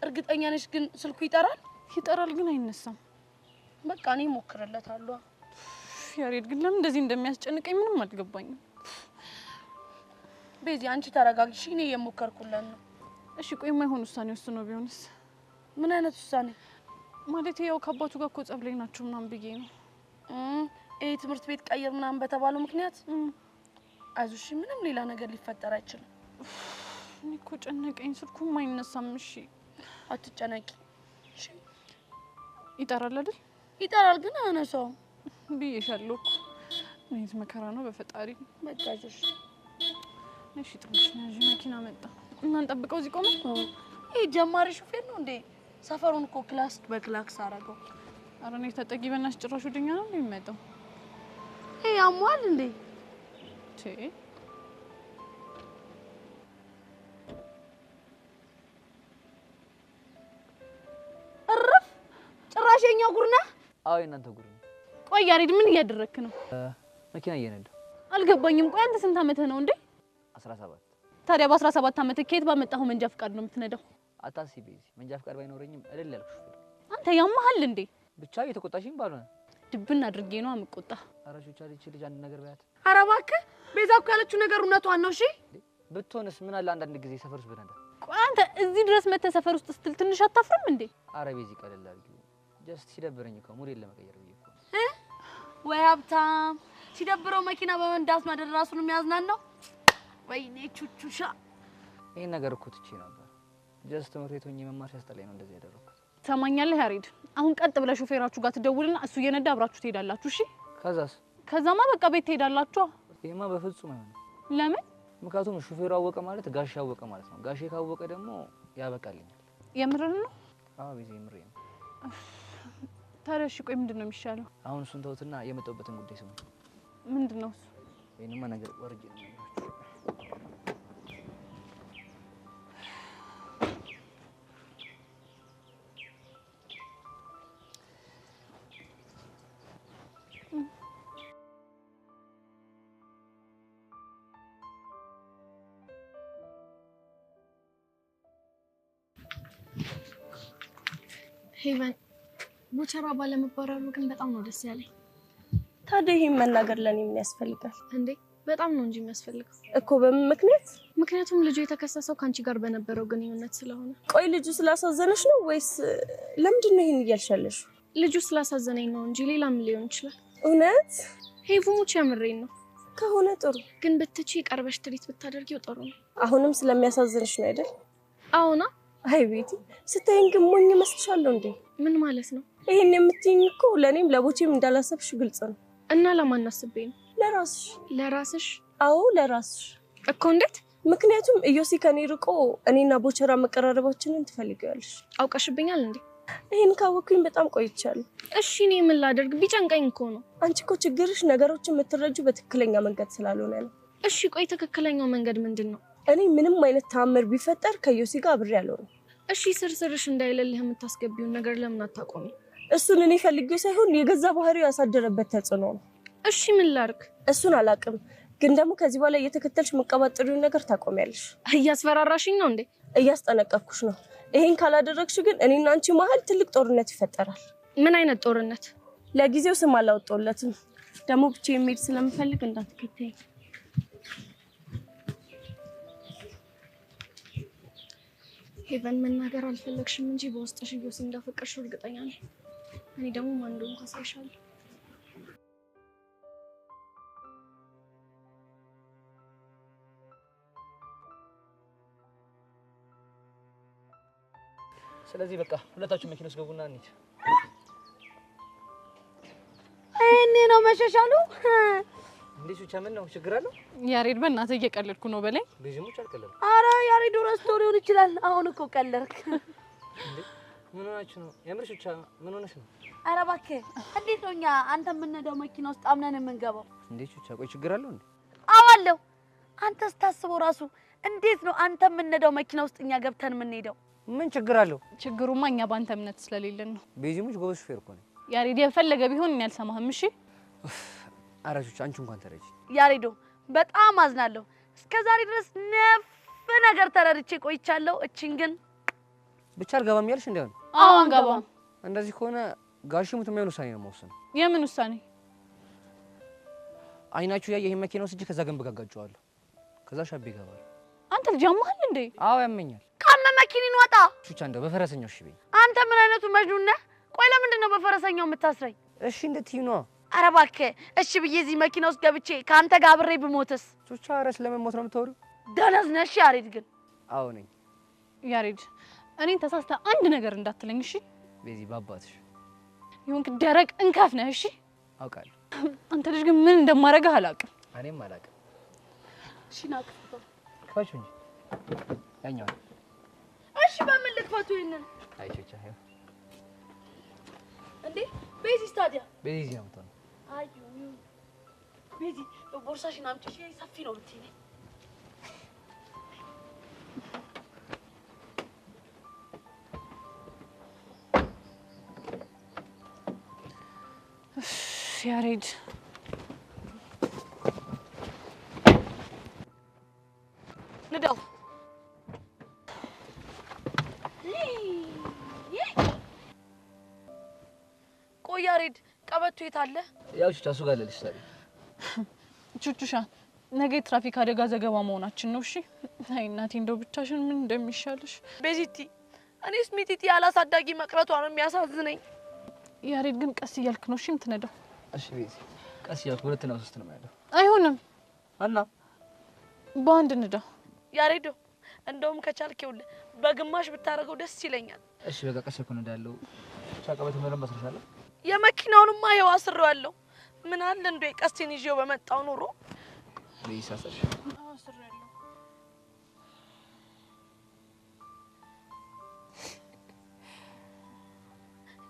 እርግጠኛ ነሽ ግን ስልኩ ይጠራል? ይጠራል ግን አይነሳም። በቃ እኔ ሞክርለታለሁ። ያሬድ ግን ለምን እንደዚህ እንደሚያስጨንቀኝ ምንም አልገባኝም። ቤዚ አንቺ ተረጋግሽ፣ እኔ እየሞከርኩለት ነው። እሺ ቆይ የማይሆን ውሳኔ ወስኖ ቢሆንስ? ምን አይነት ውሳኔ? ማለት ያው ከአባቱ ጋር እኮ ጸብ ላይ ናቸው ምናምን ብዬ ነው። ይሄ ትምህርት ቤት ቀይር ምናምን በተባለው ምክንያት አይዞሽ፣ ምንም ሌላ ነገር ሊፈጠር አይችልም። እኔ እኮ ጨነቀኝ፣ ስልኩም አይነሳም። እሺ አትጨነቂ። እሺ ይጠራል አይደል? ይጠራል ግን አያነሳውም ብዬሻለሁ እኮ። እኔስ መከራ ነው በፈጣሪ። በቃ አይዞሽ። እሺ ትንሽ ነው መኪና መጣ እና እንጠብቀው እዚህ ቆመ። ይሄ ጀማሪ ሹፌር ነው እንዴ? ሰፈሩን እኮ ክላስ በክላክስ አደረገው። ኧረ እኔ ተጠጊ በእናትሽ፣ ጭራሽ ወደኛ ነው የሚመጣው። ይሄ አሟል እንዴ? እረፍ! ጭራሽ የኛው ጉር ነህ? አዎ የእናንተ ጉር ነው። ቆይ ያሬድ ምን እያደረክ ነው? መኪና እየነዳሁ። አልገባኝም። ቆይ አንተ ስንት ዓመትህ ነው እንዴ? 17። ታዲያ በ17 ዓመት ከየት ባመጣሁ መንጃ ፍቃድ ነው የምትነዳው? አታስቢ፣ መንጃ ፍቃድ ባይኖረኝም እልል ያልኩ ሹፌር። አንተ ያማሃል እንዴ? ብቻ እየተቆጣሽኝ ባልሆነ ድብን አድርጌ ነው አምቆጣ። ኧረ ሹቻ ልጅ አንድ ነገር በያት። ኧረ እባክህ ቤዛ እኮ ያለችው ነገር እውነቷን ነው። እሺ ብትሆንስ ምን አለ አንዳንድ ጊዜ ሰፈር ውስጥ ብነዳ። ቆይ አንተ እዚህ ድረስ መተህ ሰፈር ውስጥ ስትል ትንሽ አታፍርም እንዴ? ኧረ ቤዚ ቀለል አድርጊው። ጀስት ሲደብረኝ እኮ ሙዴን ለመቀየር ብዬ እኮ። ወይ ሀብታም ሲደብረው መኪና በመንዳት ማደር ራሱን የሚያዝናናው። ወይኔ ቹቹሻ ይሄን ነገር እኮ ትቼ ነበር። ጀስት ትምህርት ቤት ሆኜ መማር ሲያስጠላኝ ነው እንደዚህ ያደረኩት። ትሰማኛለህ ያሬድ? አሁን ቀጥ ብለህ ሾፌራችሁ ጋር ትደውልና እሱ እየነዳ አብራችሁ ትሄዳላችሁ። እሺ ከዛስ? ከዛማ በቃ ቤት ትሄዳላችሁ። ይሄማ በፍጹም አይሆንም። ለምን? ምክንያቱም ሹፌሩ አወቀ ማለት ጋሼ አወቀ ማለት ነው። ጋሼ ካወቀ ደግሞ ያበቃልኛል። የምርህ ነው? አዎ ቤዚ የምሬ ነው። ታዲያ እሺ ቆይ ምንድነው የሚሻለው? አሁን እሱን ተውትና የመጣሁበትን ጉዳይ ስሙ። ምንድነው እሱ? ወይንማ ነገር ወርጄ ነው የሚያወራው። ሄቨን ቦቸራ ባለመባረሩ ግን በጣም ነው ደስ ያለኝ። ታዲያ ይሄን መናገር ለኔ ምን ያስፈልጋል እንዴ? በጣም ነው እንጂ የሚያስፈልገው እኮ። በምን ምክንያት? ምክንያቱም ልጁ የተከሰሰው ካንቺ ጋር በነበረው ግንኙነት ስለሆነ። ቆይ ልጁ ስላሳዘነሽ ነው ወይስ ለምንድን ነው ይሄን እያልሻለሽ? ልጁ ስላሳዘነኝ ነው እንጂ ሌላም ሊሆን ይችላል። እውነት? ሄቭሙች የምሬን ነው። ከሆነ ጥሩ፣ ግን ብትቺ ቀርበሽ ትሪት ብታደርጊው ጥሩ ነው። አሁንም ስለሚያሳዝንሽ ነው አይደል? አዎና። አይ ቤቲ ስታይኝ ግን ሞኝ መስልሻለሁ እንዴ? ምን ማለት ነው? ይሄን የምትይኝ እኮ ለኔም ለቦቼም እንዳላሰብሽ ግልጽ ነው። እና ለማን አስቤ ነው? ለራስሽ። ለራስሽ? አዎ ለራስሽ እኮ። እንዴት? ምክንያቱም ኢዮሲ ከኔ ርቆ እኔና ቦቸራ መቀራረባችንን ትፈልጊያለሽ። አውቀሽብኛል እንዴ? ይሄን ካወኩኝ በጣም ቆይቻለሁ። እሺ እኔ ምን ላደርግ? ቢጨንቀኝ እኮ ነው። አንቺ እኮ ችግርሽ ነገሮችን የምትረጁ በትክክለኛ መንገድ ስላልሆነ ነው። እሺ ቆይ ትክክለኛው መንገድ ምንድነው? እኔ ምንም አይነት ተአምር ቢፈጠር ከኢዮሲ ጋር አብሬ አልሆንም። እሺ ስርስርሽ እንዳይለልህ የምታስገቢውን ነገር ለምን አታቆሚ? እሱን እኔ ፈልጌው ሳይሆን የገዛ ባህሪው ያሳደረበት ተጽዕኖ ነው። እሺ ምን ላድርግ? እሱን አላውቅም፣ ግን ደግሞ ከዚህ በኋላ እየተከተልሽ መቀባጠሪውን ነገር ታቆሚያለሽ። እያስፈራራሽኝ ነው እንዴ? እያስጠነቀቅኩሽ ነው። ይሄን ካላደረግሽ ግን እኔና አንቺ መሀል ትልቅ ጦርነት ይፈጠራል። ምን አይነት ጦርነት? ለጊዜው ስም አላወጣሁለትም። ደግሞ ብቻዬን መሄድ ስለምፈልግ እንዳትከተይ። ሄቨን መናገር አልፈለግሽም እንጂ በውስጥሽ ኢዮሲ እንዳፈቀርሽው እርግጠኛ ነኝ። እኔ ደግሞ ማን እንደሆንኩ አሳይሻለሁ። ስለዚህ በቃ ሁለታችሁ መኪና ውስጥ ገቡና እንሂድ። እኔ ነው መሸሻሉ። እንዴት ብቻ ምን ነው ችግር አለው? ያሬድ በእናትህ እየቀለድኩ ነው በላይ። ቤዚሙች አልቀለድኩም። አረ ያሬድ ረስቶ ሊሆን ይችላል። አሁን እኮ ቀለድክ። ምን ሆናችሁ ነው? የምርሽ ብቻ ምን ሆነሽ ነው? አረ እባክህ እንዴት ነው እኛ አንተ የምንሄደው መኪና ውስጥ አምነን የምንገባው? እንዴት ብቻ ቆይ ችግር አለው እንዴ? አዋለው አንተ ስታስበው ራሱ እንዴት ነው አንተ የምንሄደው መኪና ውስጥ እኛ ገብተን የምንሄደው? ምን ችግር አለው? ችግሩማ እኛ ባንተ እምነት ስለሌለን ነው። ቤዚሙች ጎበዝ ሹፌር እኮ ነው። ያሬድ የፈለገ ቢሆን እኔ አልሰማህም። እሺ አራጆች አንቺ እንኳን ተረጂ። ያሬዶ በጣም አዝናለሁ። እስከዛሬ ድረስ ነፍ ነገር ተረድቼ ቆይቻለሁ። እቺን ግን ብቻ አልገባም ያልሽ እንደሆነ? አዎ አንገባም። እንደዚህ ከሆነ ጋሽ ሙት የሚሆን ውሳኔ ነው መወሰን። የምን ውሳኔ? አይናችሁ ያየ ይሄን መኪና ወስጄ ከዛ ገንብ ጋጋጨዋለሁ። ከዛ ሻቤ ይገባል። አንተ ልጅ አማሃል እንዴ? አዎ ያመኛል። ካመ መኪኒን ወጣ። ቹቻ እንደው በፈረሰኛው እሺ በይ። አንተ ምን አይነቱ መጅኑን ነህ? ቆይ ለምንድን ነው በፈረሰኛው የምታስረኝ? እሺ እንደትዩ ነው። ኧረ እባክህ እሺ ብዬ እዚህ መኪና ውስጥ ገብቼ ከአንተ ጋር አብሬ ብሞትስ? ቹቻ ኧረ ስለመሞት ነው የምታወሪው? ደነዝ ነሽ ያሬድ። ግን አዎ ነኝ። ያሬድ እኔን ተሳስተህ አንድ ነገር እንዳትለኝ እሺ? ቤዚ ባባትሽ ይሁንክ ደረቅ እንከፍ ነህ እሺ? አውቃለሁ። አንተ ልጅ ግን ምን እንደማደርግህ አላውቅም። እኔም አላውቅም። እሺ ናቅፈው ክፋችሁ እንጂ ያኛው። እሺ በምን ልክፈቱ ይሄንን? አይ ቹቻ ይኸው እንዴ ቤዚ ታዲያ ቤዚ ነው የምትሆነው። አዩ ቤዚ ቦርሳሽን አምጪ። እሺ ሰፊ ነው ብትይ ያሬድ ንዳው። ቆይ ያሬድ ቀበቶ የት አለ? ያው ቹቻ እሱ ጋር ለልሽ ታዲያ። ቹቹሻ ነገ ትራፊክ አደጋ ዘገባ መሆናችን ነው። እሺ አይ እናቴ እንደው ብቻሽን ምን እንደሚሻልሽ ቤዚቲ እኔስ ሚጢጢ ያላሳዳጊ መቅረቷ ነው የሚያሳዝነኝ። ያሬድ ግን ቀስ እያልክ ነው እሺ የምትነዳው። እሺ ቤዚ ቀስ እያልኩ 2 እና 3 ነው ማለት አይሆንም እና በአንድ ንዳ ያሬዶ እንደውም ከቻልክ ይኸውልህ በግማሽ ብታረገው ደስ ይለኛል። እሺ በቃ ቀስ እኮ እንዳለው ቻቀበት ምንም መስራሻለሁ። የመኪናውንማ ይኸው አስሬዋለሁ። ምን አለ እንደው ቀስቴን ይዤው በመጣው ኑሮ ሊሳሰሽ አስሬያለሁ።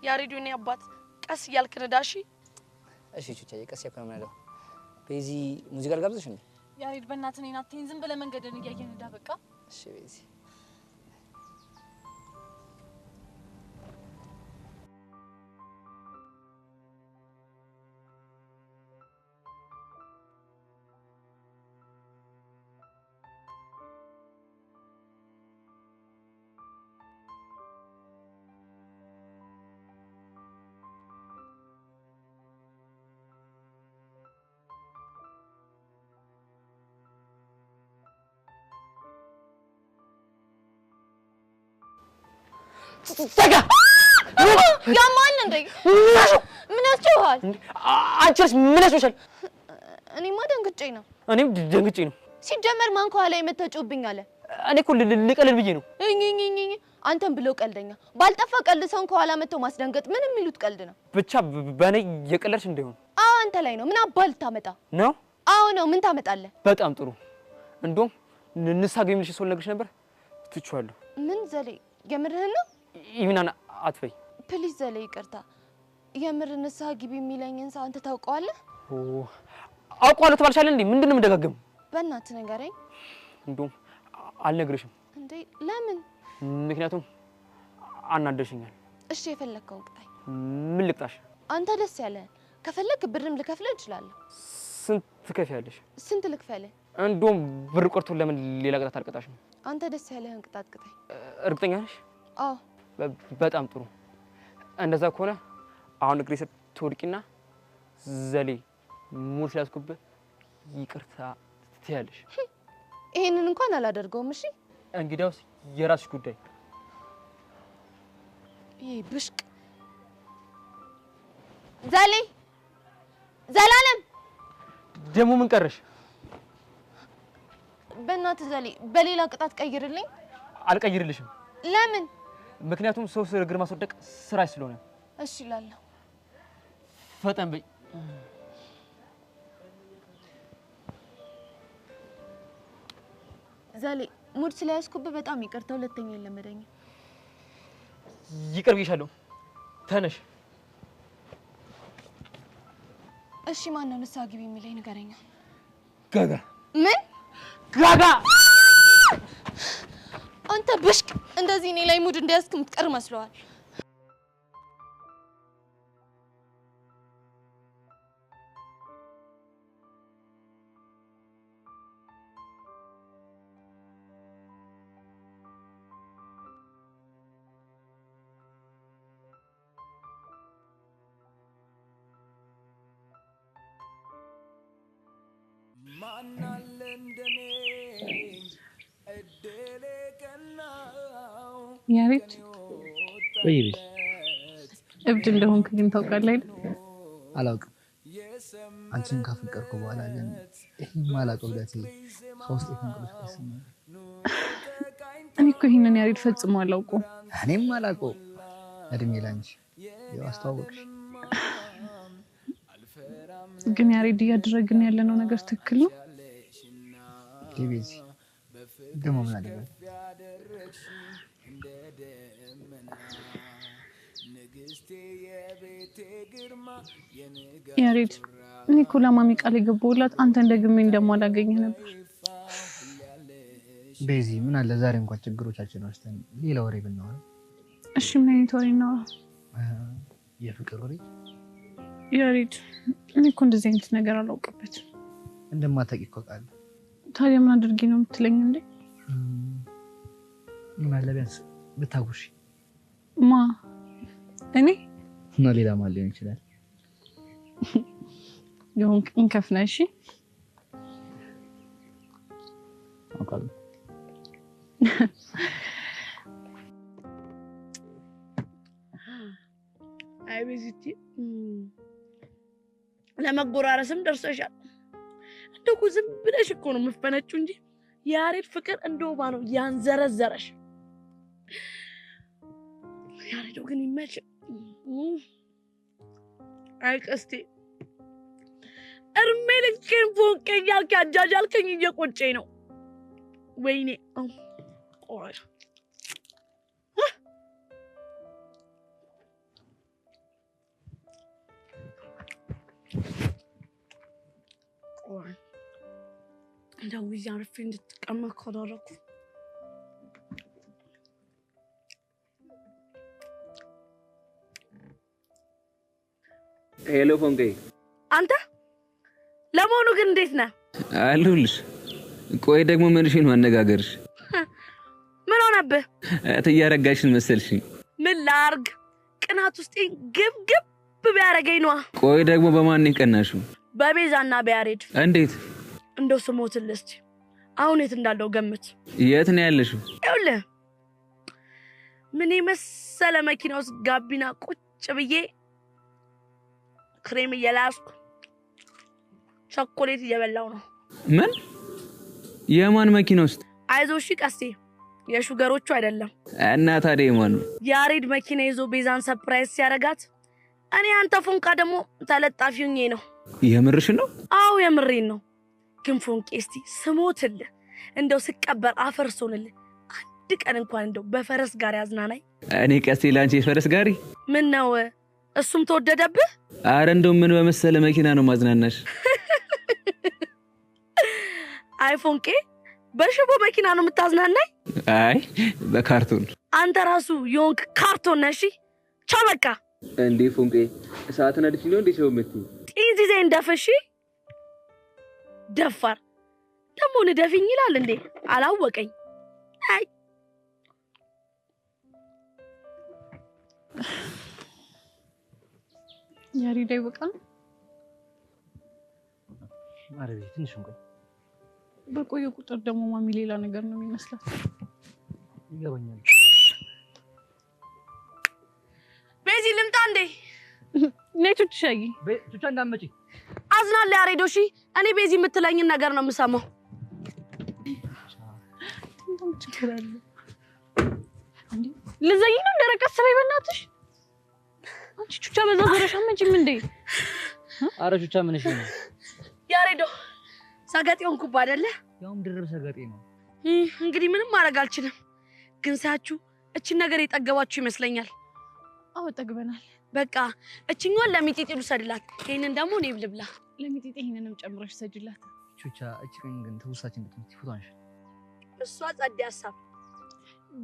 ያሬዶኔ አባት ቀስ እያልክ ነዳሺ። እሺ ቹቻዬ ቀስ እያልኩ ነው የምነዳው። ቤዚ ሙዚቃ ልጋብዝሽ እንዴ? ያሬድ በእናትህ እኔን አትይኝ፣ ዝም ብለህ መንገድን እያየህ ነዳ በቃ። እሺ ቤዚ ተጋ ያማል እንዴ? ምን ያስጨዋል? አንቺስ ምን ያስጨዋል? እኔማ ደንግጬ ነው። እኔም ደንግጬ ነው። ሲጀመር ማን ከኋላ የመተጨውብኝ አለ? እኔ እኮ ልቀልል ብዬ ነው። እኝኝኝኝ አንተም ብሎ ቀልደኛ ባልጠፋ ቀልድ ሰውን ከኋላ መተው ማስደንገጥ ምን የሚሉት ቀልድ ነው? ብቻ በእኔ የቀለድሽ እንዳይሆን። አዎ አንተ ላይ ነው። ምን አባል ታመጣ ነው? አዎ ነው። ምን ታመጣለህ? በጣም ጥሩ። እንደውም ንስሓ ግቢ የምልሽ ሰው ልነግርሽ ነበር ትቼዋለሁ። ምን ዘሌ የምርህን ነው? ኢሚናን አትበይ ፕሊዝ ዘሌ ይቅርታ። የምር ንስሓ ግቢ የሚለኝን ሰው አንተ ታውቀዋለህ? አውቀዋለሁ ትባልሻለህ እንዴ? ምንድን ነው የምደጋገም? በእናትህ ንገረኝ። እንደውም አልነግርሽም። እንዴ ለምን? ምክንያቱም አናደሽኛል። እሺ የፈለግከውን ቅጣኝ። ምን ልቅጣሽ? አንተ ደስ ያለህን። ከፈለክ ብርም ልከፍልህ እችላለሁ። ስንት ትከፍያለሽ? ስንት ልክፈልህ? እንደውም ብር ቆርቶ ለምን ሌላ ቅጣት አልቀጣሽም? አንተ ደስ ያለህን ቅጣት ቅጣኝ። እርግጠኛ ነሽ? አዎ በጣም ጥሩ። እንደዛ ከሆነ አሁን እግሬ ስር ትወድቂና ዘሌ ሙሉ ስላስኩብህ ይቅርታ ትያለሽ። ይሄንን እንኳን አላደርገውም። እሺ እንግዲያውስ የራስሽ ጉዳይ። ይሄ ብሽቅ ዘሌ ዘላለም ደግሞ ምን ቀረሽ? በእናትህ ዘሌ በሌላ ቅጣት ቀይርልኝ። አልቀይርልሽም። ለምን? ምክንያቱም ሰው ስር እግር ማስወደቅ ስራሽ ስለሆነ። እሺ እላለሁ። ፈጠን በይ። ዘሌ ሙድ ስለያዝኩብህ በጣም ይቅርታ። ሁለተኛ የለመደኝ። ይቅር ብዬሻለሁ። ተነሽ። እሺ ማን ነው ንስሓ ግቢ የሚለኝ ንገረኛ። ጋጋ። ምን ጋጋ? አንተ ብሽቅ እንደዚህ እኔ ላይ ሙድ እንደያዝክ የምትቀር መስለዋል። ማናለ እንደኔ እድሌ ቀናው ያሬድ ወይ ቤት እብድ እንደሆንክ ግን ታውቃለህ አይደል? አላውቅም። አንቺን ካፈቀርኩ በኋላ ግን ይሄን ማላውቀው ብለቴ ከውስጥ የተንቀለቀለ ተሰማኝ። እኔ እኮ ይሄንን ያሬድ ፈጽሞ አላውቀውም። እኔም አላውቀው። እድሜ ላንቺ ያው አስተዋወቅሽ። ግን ያሬድ እያደረግን ያለነው ነገር ትክክል ነው? ዲቪዚ ደግሞ ምን አደረገ? ያሬድ እኔ እኮ ለማሚ ቃል የገባሁላት አንተ እንደግሜ እንደማላገኝህ ነበር። ቤዚ ምን አለ ዛሬ እንኳን ችግሮቻችን ወስተን ሌላ ወሬ ብናወራ? እሺ ምን አይነት ወሬ ነው? የፍቅር ወሬ? ያሬድ እኔ እኮ እንደዚህ አይነት ነገር አላውቅበትም። እንደማታውቂ እኮ አውቃለሁ። ታዲያ ምን አድርጊ ነው የምትለኝ እንዴ? ምን አለ ቢያንስ ብታጉርሺ? ማ እኔ? እና ሌላ ማን ሊሆን ይችላል? የሆንክ እንከፍና እሺ አውቃለሁ። አይ ቤዚቲ ለመጎራረስም ደርሰሻል። እንደው ዝም ብለሽ እኮ ነው የምትፈነጪው እንጂ ያሬድ ፍቅር እንደው ባ ነው ያንዘረዘረሽ። ያሬዶ ግን ይመች። አይ ቀስቴ እርሜ ልኬን ፎቄ እያልክ አጃጃልከኝ እየቆጨኝ ነው። ወይኔ ቆይ እንደው እዚህ አርፌ እንድትቀመጥ ካደረኩ ሄሎ ፎንቄ፣ አንተ ለመሆኑ ግን እንዴት ነህ? አለሁልሽ። ቆይ ደግሞ ምንሽን ማነጋገርሽ? ምን ሆነብህ? እያረጋሽን መሰልሽኝ። ምን ላርግ? ቅናት ውስጥ ግብግብ ቢያረገኝ ነዋ። ቆይ ደግሞ በማን ይቀናሽው? በቤዛና በያሬድ። እንዴት? እንደው ስሞትልህ እስቲ አሁን የት እንዳለው ገምት። የት ነው ያለሽው? ይኸውልህ ምን መሰለ መኪና ውስጥ ጋቢና ቁጭ ብዬ ክሬም እየላስኩ ቸኮሌት እየበላው ነው። ምን? የማን መኪና ውስጥ? አይዞሽ ቀስቴ፣ የሹገሮቹ አይደለም። እና ታዲያ የማን ነው? ያሬድ መኪና ይዞ ቤዛን ሰርፕራይዝ ሲያረጋት እኔ አንተ ፎንቃ ደግሞ ተለጣፊ ሆኜ ነው። የምርሽ ነው? አዎ የምሬን ነው። ግን ፎንቄ እስቲ ስሞትልህ እንደው ስቀበር አፈርሶንልህ አንድ ቀን እንኳን እንደው በፈረስ ጋር ያዝናናይ። እኔ ቀስቴ ላንቺ የፈረስ ጋሪ? ምን ነው እሱም ተወደደብህ? አረ እንደው ምን በመሰለ መኪና ነው ማዝናናሽ? አይ ፎንቄ በሽቦ መኪና ነው የምታዝናናኝ? አይ በካርቶን። አንተ ራሱ የሆንክ ካርቶን ነሽ። ቻው በቃ። እንዴ ፎንቄ እሳት ነድፊ ነው እንዴ ሰው መት ጢዚ እንደፈሽ ደፋር ደሞ ንደፊኝ ይላል እንዴ? አላወቀኝ። አይ ያሬድ አይበቃም? አረቤ ትንሽ እንኳን በቆየ ቁጥር ደግሞ ማሚ ሌላ ነገር ነው የሚመስላት። ይገባኛል። ቤዚ ልምጣ እንዴ? ነጭ ሻይ ቹቻ እንዳመጪ አዝናለ ያሬዶ። እሺ እኔ ቤዚ የምትለኝን ነገር ነው የምሰማው። እንደም ትከራለ እንዴ? ለዘይ ነው እንደረቀስ ሰበይ በእናትሽ። አንቺ ቹቻ በዛ ዞረሽ አመጪም እንዴ? አረ ቹቻ ምን እሺ ነው ያሬዶ? ሰገጤውን ኩባ አይደለ? ያውም ድርብ ሰገጤ ነው። እንግዲህ ምንም ማድረግ አልችልም። ግን ሳችሁ እቺን ነገር የጠገባችሁ ይመስለኛል። አዎ ጠግበናል። በቃ እቺኛውን ለሚጢጢ ልውሰድላት፣ ይሄንን ደግሞ እኔ ልብላ። ለሚጢጢ ይሄንንም ጨምረሽ ሰጅላት። ቹቻ እቺ ግን ተውሳችን ብትምት ፎቶንሽ እሷ ጸድ ሐሳብ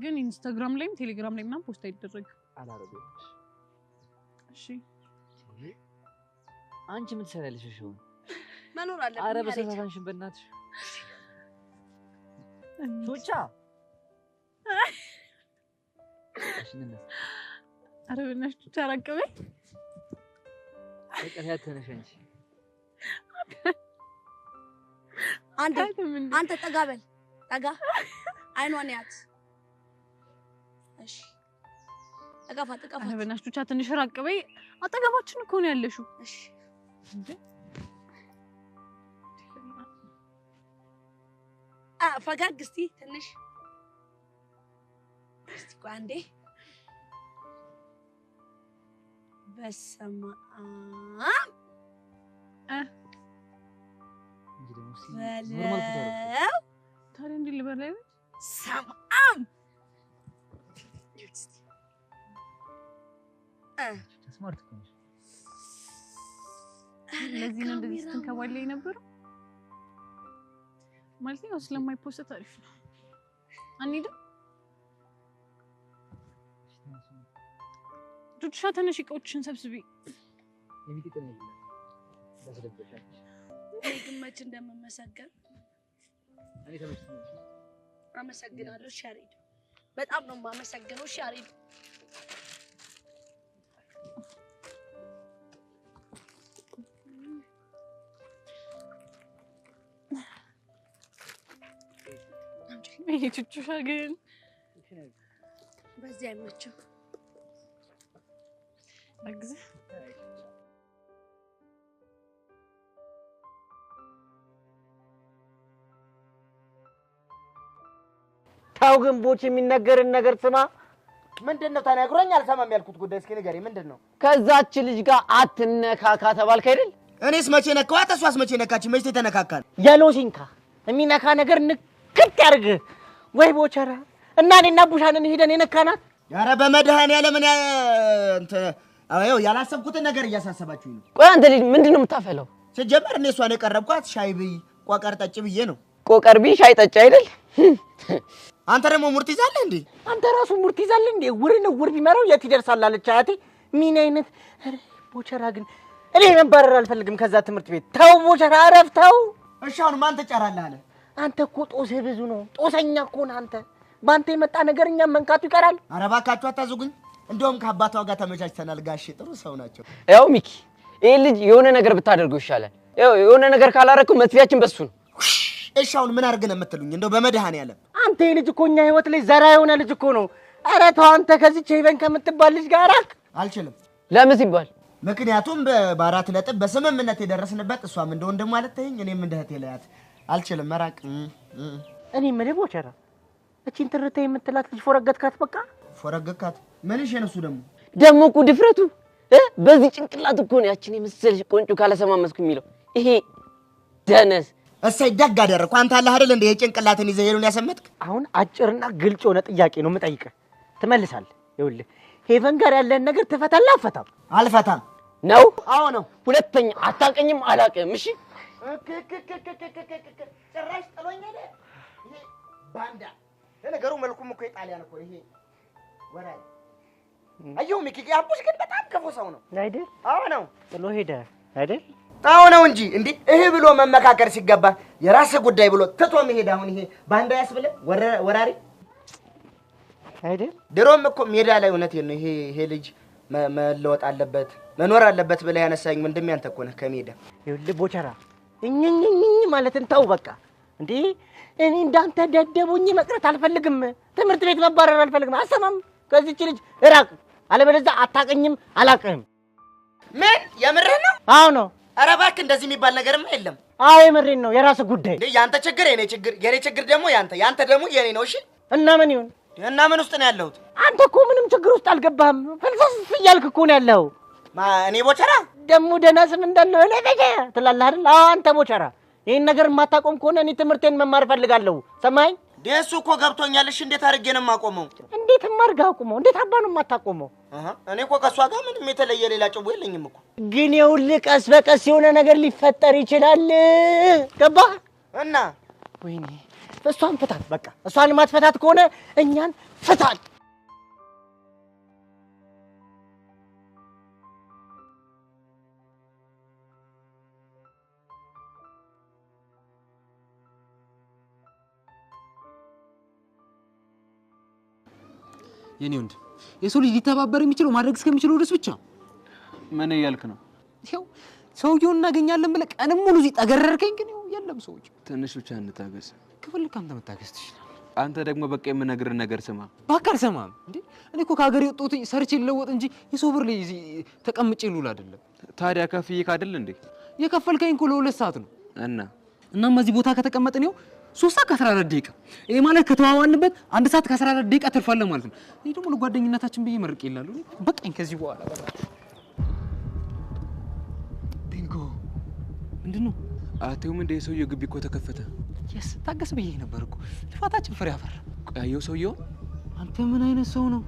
ግን ኢንስታግራም ላይም ቴሌግራም ላይ ምናምን ፖስት አይደረግ አላረገው። እሺ አንቺ ምን ትሰራለሽ? እሺ መኖር አለብኝ። አረ በሰታታንሽን በእናትሽ ቹቻ አረ በእናትሽ ቹቻ አራቀበኝ። በቃ ተነሽ አንተ ጠጋ በል ጠጋ። አይኗን ያት። እሺ ጠጋፋት። አረ በእናትሽ ቹቻ ትንሽ ራቀበኝ። አጠገባችን እኮ ነው ያለሽው። እሺ እንዴ ፈጋግ እስቲ ትንሽ እስቲ ቋንዴ በሰማ ኖርማል ፎቶ ታዲያ እንዴ ልበላይ ሰማም ስማርት ነሽ። ለዚህ ነው እንደዚህ ስትንከባለይ ነበር ማለት ነው። ስለማይፖስት አሪፍ ነው። አንሂድም? ቹቻ ተነሽ፣ እቃዎችሽን ሰብስቢ። የሚጥጥን ነው ለሰደበሻች እኔ ግን መች እንደምመሰገን እኔ ተመችቶኛል። አመሰግናለሁ ሻሪድ፣ በጣም ነው የማመሰግነው ሻሪድ። ይሄ ቹቹሻ ግን በዚህ አይመችም። አግዝ ታው ግን ቦች የሚነገርን ነገር ስማ። ምንድነው ተነግሮኝ አልሰማም ያልኩት ጉዳይ እስኪ ንገሪ ምንድነው? ከዛች ልጅ ጋር አትነካካ ተባልክ አይደል? እኔስ መቼ ነካዋት? እሷስ መቼ ነካች? መቼ ተነካካን? የሎሲንካ የሚነካ ነገር ንክት ያርግ ወይ ቦቸራ እና እኔና ቡሻንን ሄደን የነካናት። ኧረ በመድኃኒዓለም ምን እንት አዎ ያላሰብኩትን ነገር እያሳሰባችሁኝ ነው። ቆይ አንተ ልጅ ምንድነው የምታፈለው? ሲጀመር እኔ እሷን የቀረብኳት ሻይ ብይ ቆቀር ጠጭ ብዬ ነው። ቆቀር ብይ ሻይ ጠጭ አይደል? አንተ ደግሞ ሙርት ይዛለህ እንዴ? አንተ ራሱ ሙርት ይዛለህ እንዴ? ውር ቢመራው የት ይደርሳል አለች አያቴ። ምን አይነት ቦቸራ ግን እኔ መባረር አልፈልግም ከዛ ትምህርት ቤት። ተው ቦቸራ አረፍ ተው። እሺ አሁን ማን ተጫራለህ አለ? አንተ እኮ ጦስህ ብዙ ነው። ጦሰኛ እኮ ነህ አንተ። ባንተ የመጣ ነገር እኛም መንካቱ ይቀራል። ኧረ እባካችሁ አታዙጉኝ። እንደውም ከአባቷ ጋር ተመቻችተናል። ጋሼ ጥሩ ሰው ናቸው። ያው ሚኪ ይሄ ልጅ የሆነ ነገር ብታደርገው ይሻላል። ያው የሆነ ነገር ካላረከው መጥፊያችን በሱ ነው። እሺ አሁን ምን አድርገህ ነው የምትሉኝ? እንደው በመድኃኒዓለም አንተ ይሄ ልጅ እኮ እኛ ህይወት ላይ ዘራ የሆነ ልጅ እኮ ነው። ኧረ ተው አንተ ከዚች ሄቨን ከምትባል ልጅ ጋር ራቅ። አልችልም። ለምን ሲባል? ምክንያቱም በአራት ነጥብ በስምምነት የደረስንበት እሷም እንደ ወንድም ማለት ተይኝ እኔም እንደ እህቴ ለያት። አልችልም መራቅ። እኔ ምን ቦቸራ እቺን ትርታ የምትላት ልጅ ፎረገትካት። በቃ ፎረገትካት። ምን እሺ ነው እሱ ደግሞ እኮ ድፍረቱ በዚህ ጭንቅላት እኮ ነው ያችን የመሰለሽ ቆንጆ ካለሰማመስኩ የሚለው ይሄ ደነስ። እሰይ ደግ አደረኩ። አንተ አለ አይደል እንደ የጭንቅላትን ይዘህ ሄሉን ያሰመጥክ። አሁን አጭርና ግልጽ የሆነ ጥያቄ ነው የምጠይቅህ፣ ትመልሳለህ። ይኸውልህ ሄቨን ጋር ያለን ነገር ትፈታለህ? አልፈታም። አልፈታም ነው? አዎ ነው። ሁለተኛ አታውቅኝም አላውቅም። እሺ ጭራሽ ጥሎኝ ሄደ። ይሄ ባንዳ ለነገሩ መልኩም እኮ የጣሊያን እኮ ይሄ ወራይ አየሁ። ሚኪ አቡሽ ግን በጣም ክፉ ሰው ነው አይደል? አዎ ነው። ጥሎ ሄደ አይደል? አዎ ነው እንጂ እንዴ እህ ብሎ መመካከር ሲገባ የራስ ጉዳይ ብሎ ትቶ መሄድ አሁን ይሄ ባንዳ ያስብለ ወራሪ አይደል? ድሮም እኮ ሜዳ ላይ እውነቴን ነው ይሄ ልጅ መለወጥ አለበት መኖር አለበት ብለ ያነሳኝ ወንድሜ አንተ እኮ ነህ ከሜዳ። ይኸውልህ ቦቸራ እኝኝኝ ማለትን ተው በቃ። እንዴ እኔ እንዳንተ ደደቦኝ መቅረት አልፈልግም። ትምህርት ቤት መባረር አልፈልግም። አሰማም ከዚህች ልጅ እራቅ፣ አለበለዚያ አታቀኝም አላቅህም። ምን የምርህ ነው? አዎ ነው። ኧረ እባክህ እንደዚህ የሚባል ነገርማ የለም። አዎ የምሬን ነው። የራስህ ጉዳይ። እንዴ ያንተ ችግር የኔ ችግር ደግሞ ያንተ ደግሞ የኔ ነው። እሺ እና ምን ይሁን? እና ምን ውስጥ ነው ያለሁት? አንተ እኮ ምንም ችግር ውስጥ አልገባህም። ፍልስፍ እያልክ እኮ ነው ያለኸው። እኔ ቦቸራ ደግሞ ደህና ስም እንዳለው ለበጀ ትላለህ አይደል? አዎ አንተ ቦቸራ ይሄን ነገር የማታቆም ከሆነ እኔ ትምህርቴን መማር ፈልጋለሁ። ሰማኝ? ደሱ እኮ ገብቶኛል። እሺ እንዴት አድርጌ ነው የማቆመው? እንዴት ማርጋ አቁመው? እንዴት አባ ነው የማታቆመው? እኔ እኮ ከሷ ጋር ምንም የተለየ ሌላ ጭው የለኝም እኮ። ግን ይኸውልህ ቀስ በቀስ የሆነ ነገር ሊፈጠር ይችላል። ገባህ? እና ወይኔ እሷን ፍታት በቃ። እሷን ማትፈታት ከሆነ እኛን ፍታት። የኔ ወንድ የሰው ልጅ ሊተባበር የሚችለው ማድረግ እስከሚችለው ድረስ ብቻ። ምን እያልክ ነው? ይኸው ሰውየውን እናገኛለን ብለህ ቀንም ሙሉ እዚህ ጠገረርከኝ። ግን የለም ሰዎች ትንሽ ብቻ እንታገስ። ከፈለክ አንተ መታገስ ትችላለህ። አንተ ደግሞ በቃ የምነግርህ ነገር ስማ። እባክህ አልሰማህም እንዴ? እኔ እኮ ከሀገር የወጣሁት ሰርቼ ልለወጥ እንጂ የሰው ብር ላይ እዚህ ተቀምጬ ልውል አይደለም። ታዲያ ከፍዬ ካደል እንዴ? የከፈልከኝ እኮ ለ2 ሰዓት ነው። እናም እዚህ ቦታ ከተቀመጥን ይኸው 3 ሰዓት ከ14 ደቂቃ። ይሄ ማለት ከተዋዋልንበት 1 ሰዓት ከ14 ደቂቃ ትርፋለህ ማለት ነው። እኔ ደግሞ ለጓደኝነታችን ብዬ መርቄ ይላሉ። በቃኝ ከዚህ በኋላ በቃ። ቢንጎ ምንድነው? አቴውም እንደ ሰውየው ግቢ እኮ ተከፈተ። ታገስ ብዬ ነበር እኮ ልፋታችን ፍሬ አፈራ። ቆያየው ሰውየው አንተ ምን አይነት ሰው ነው?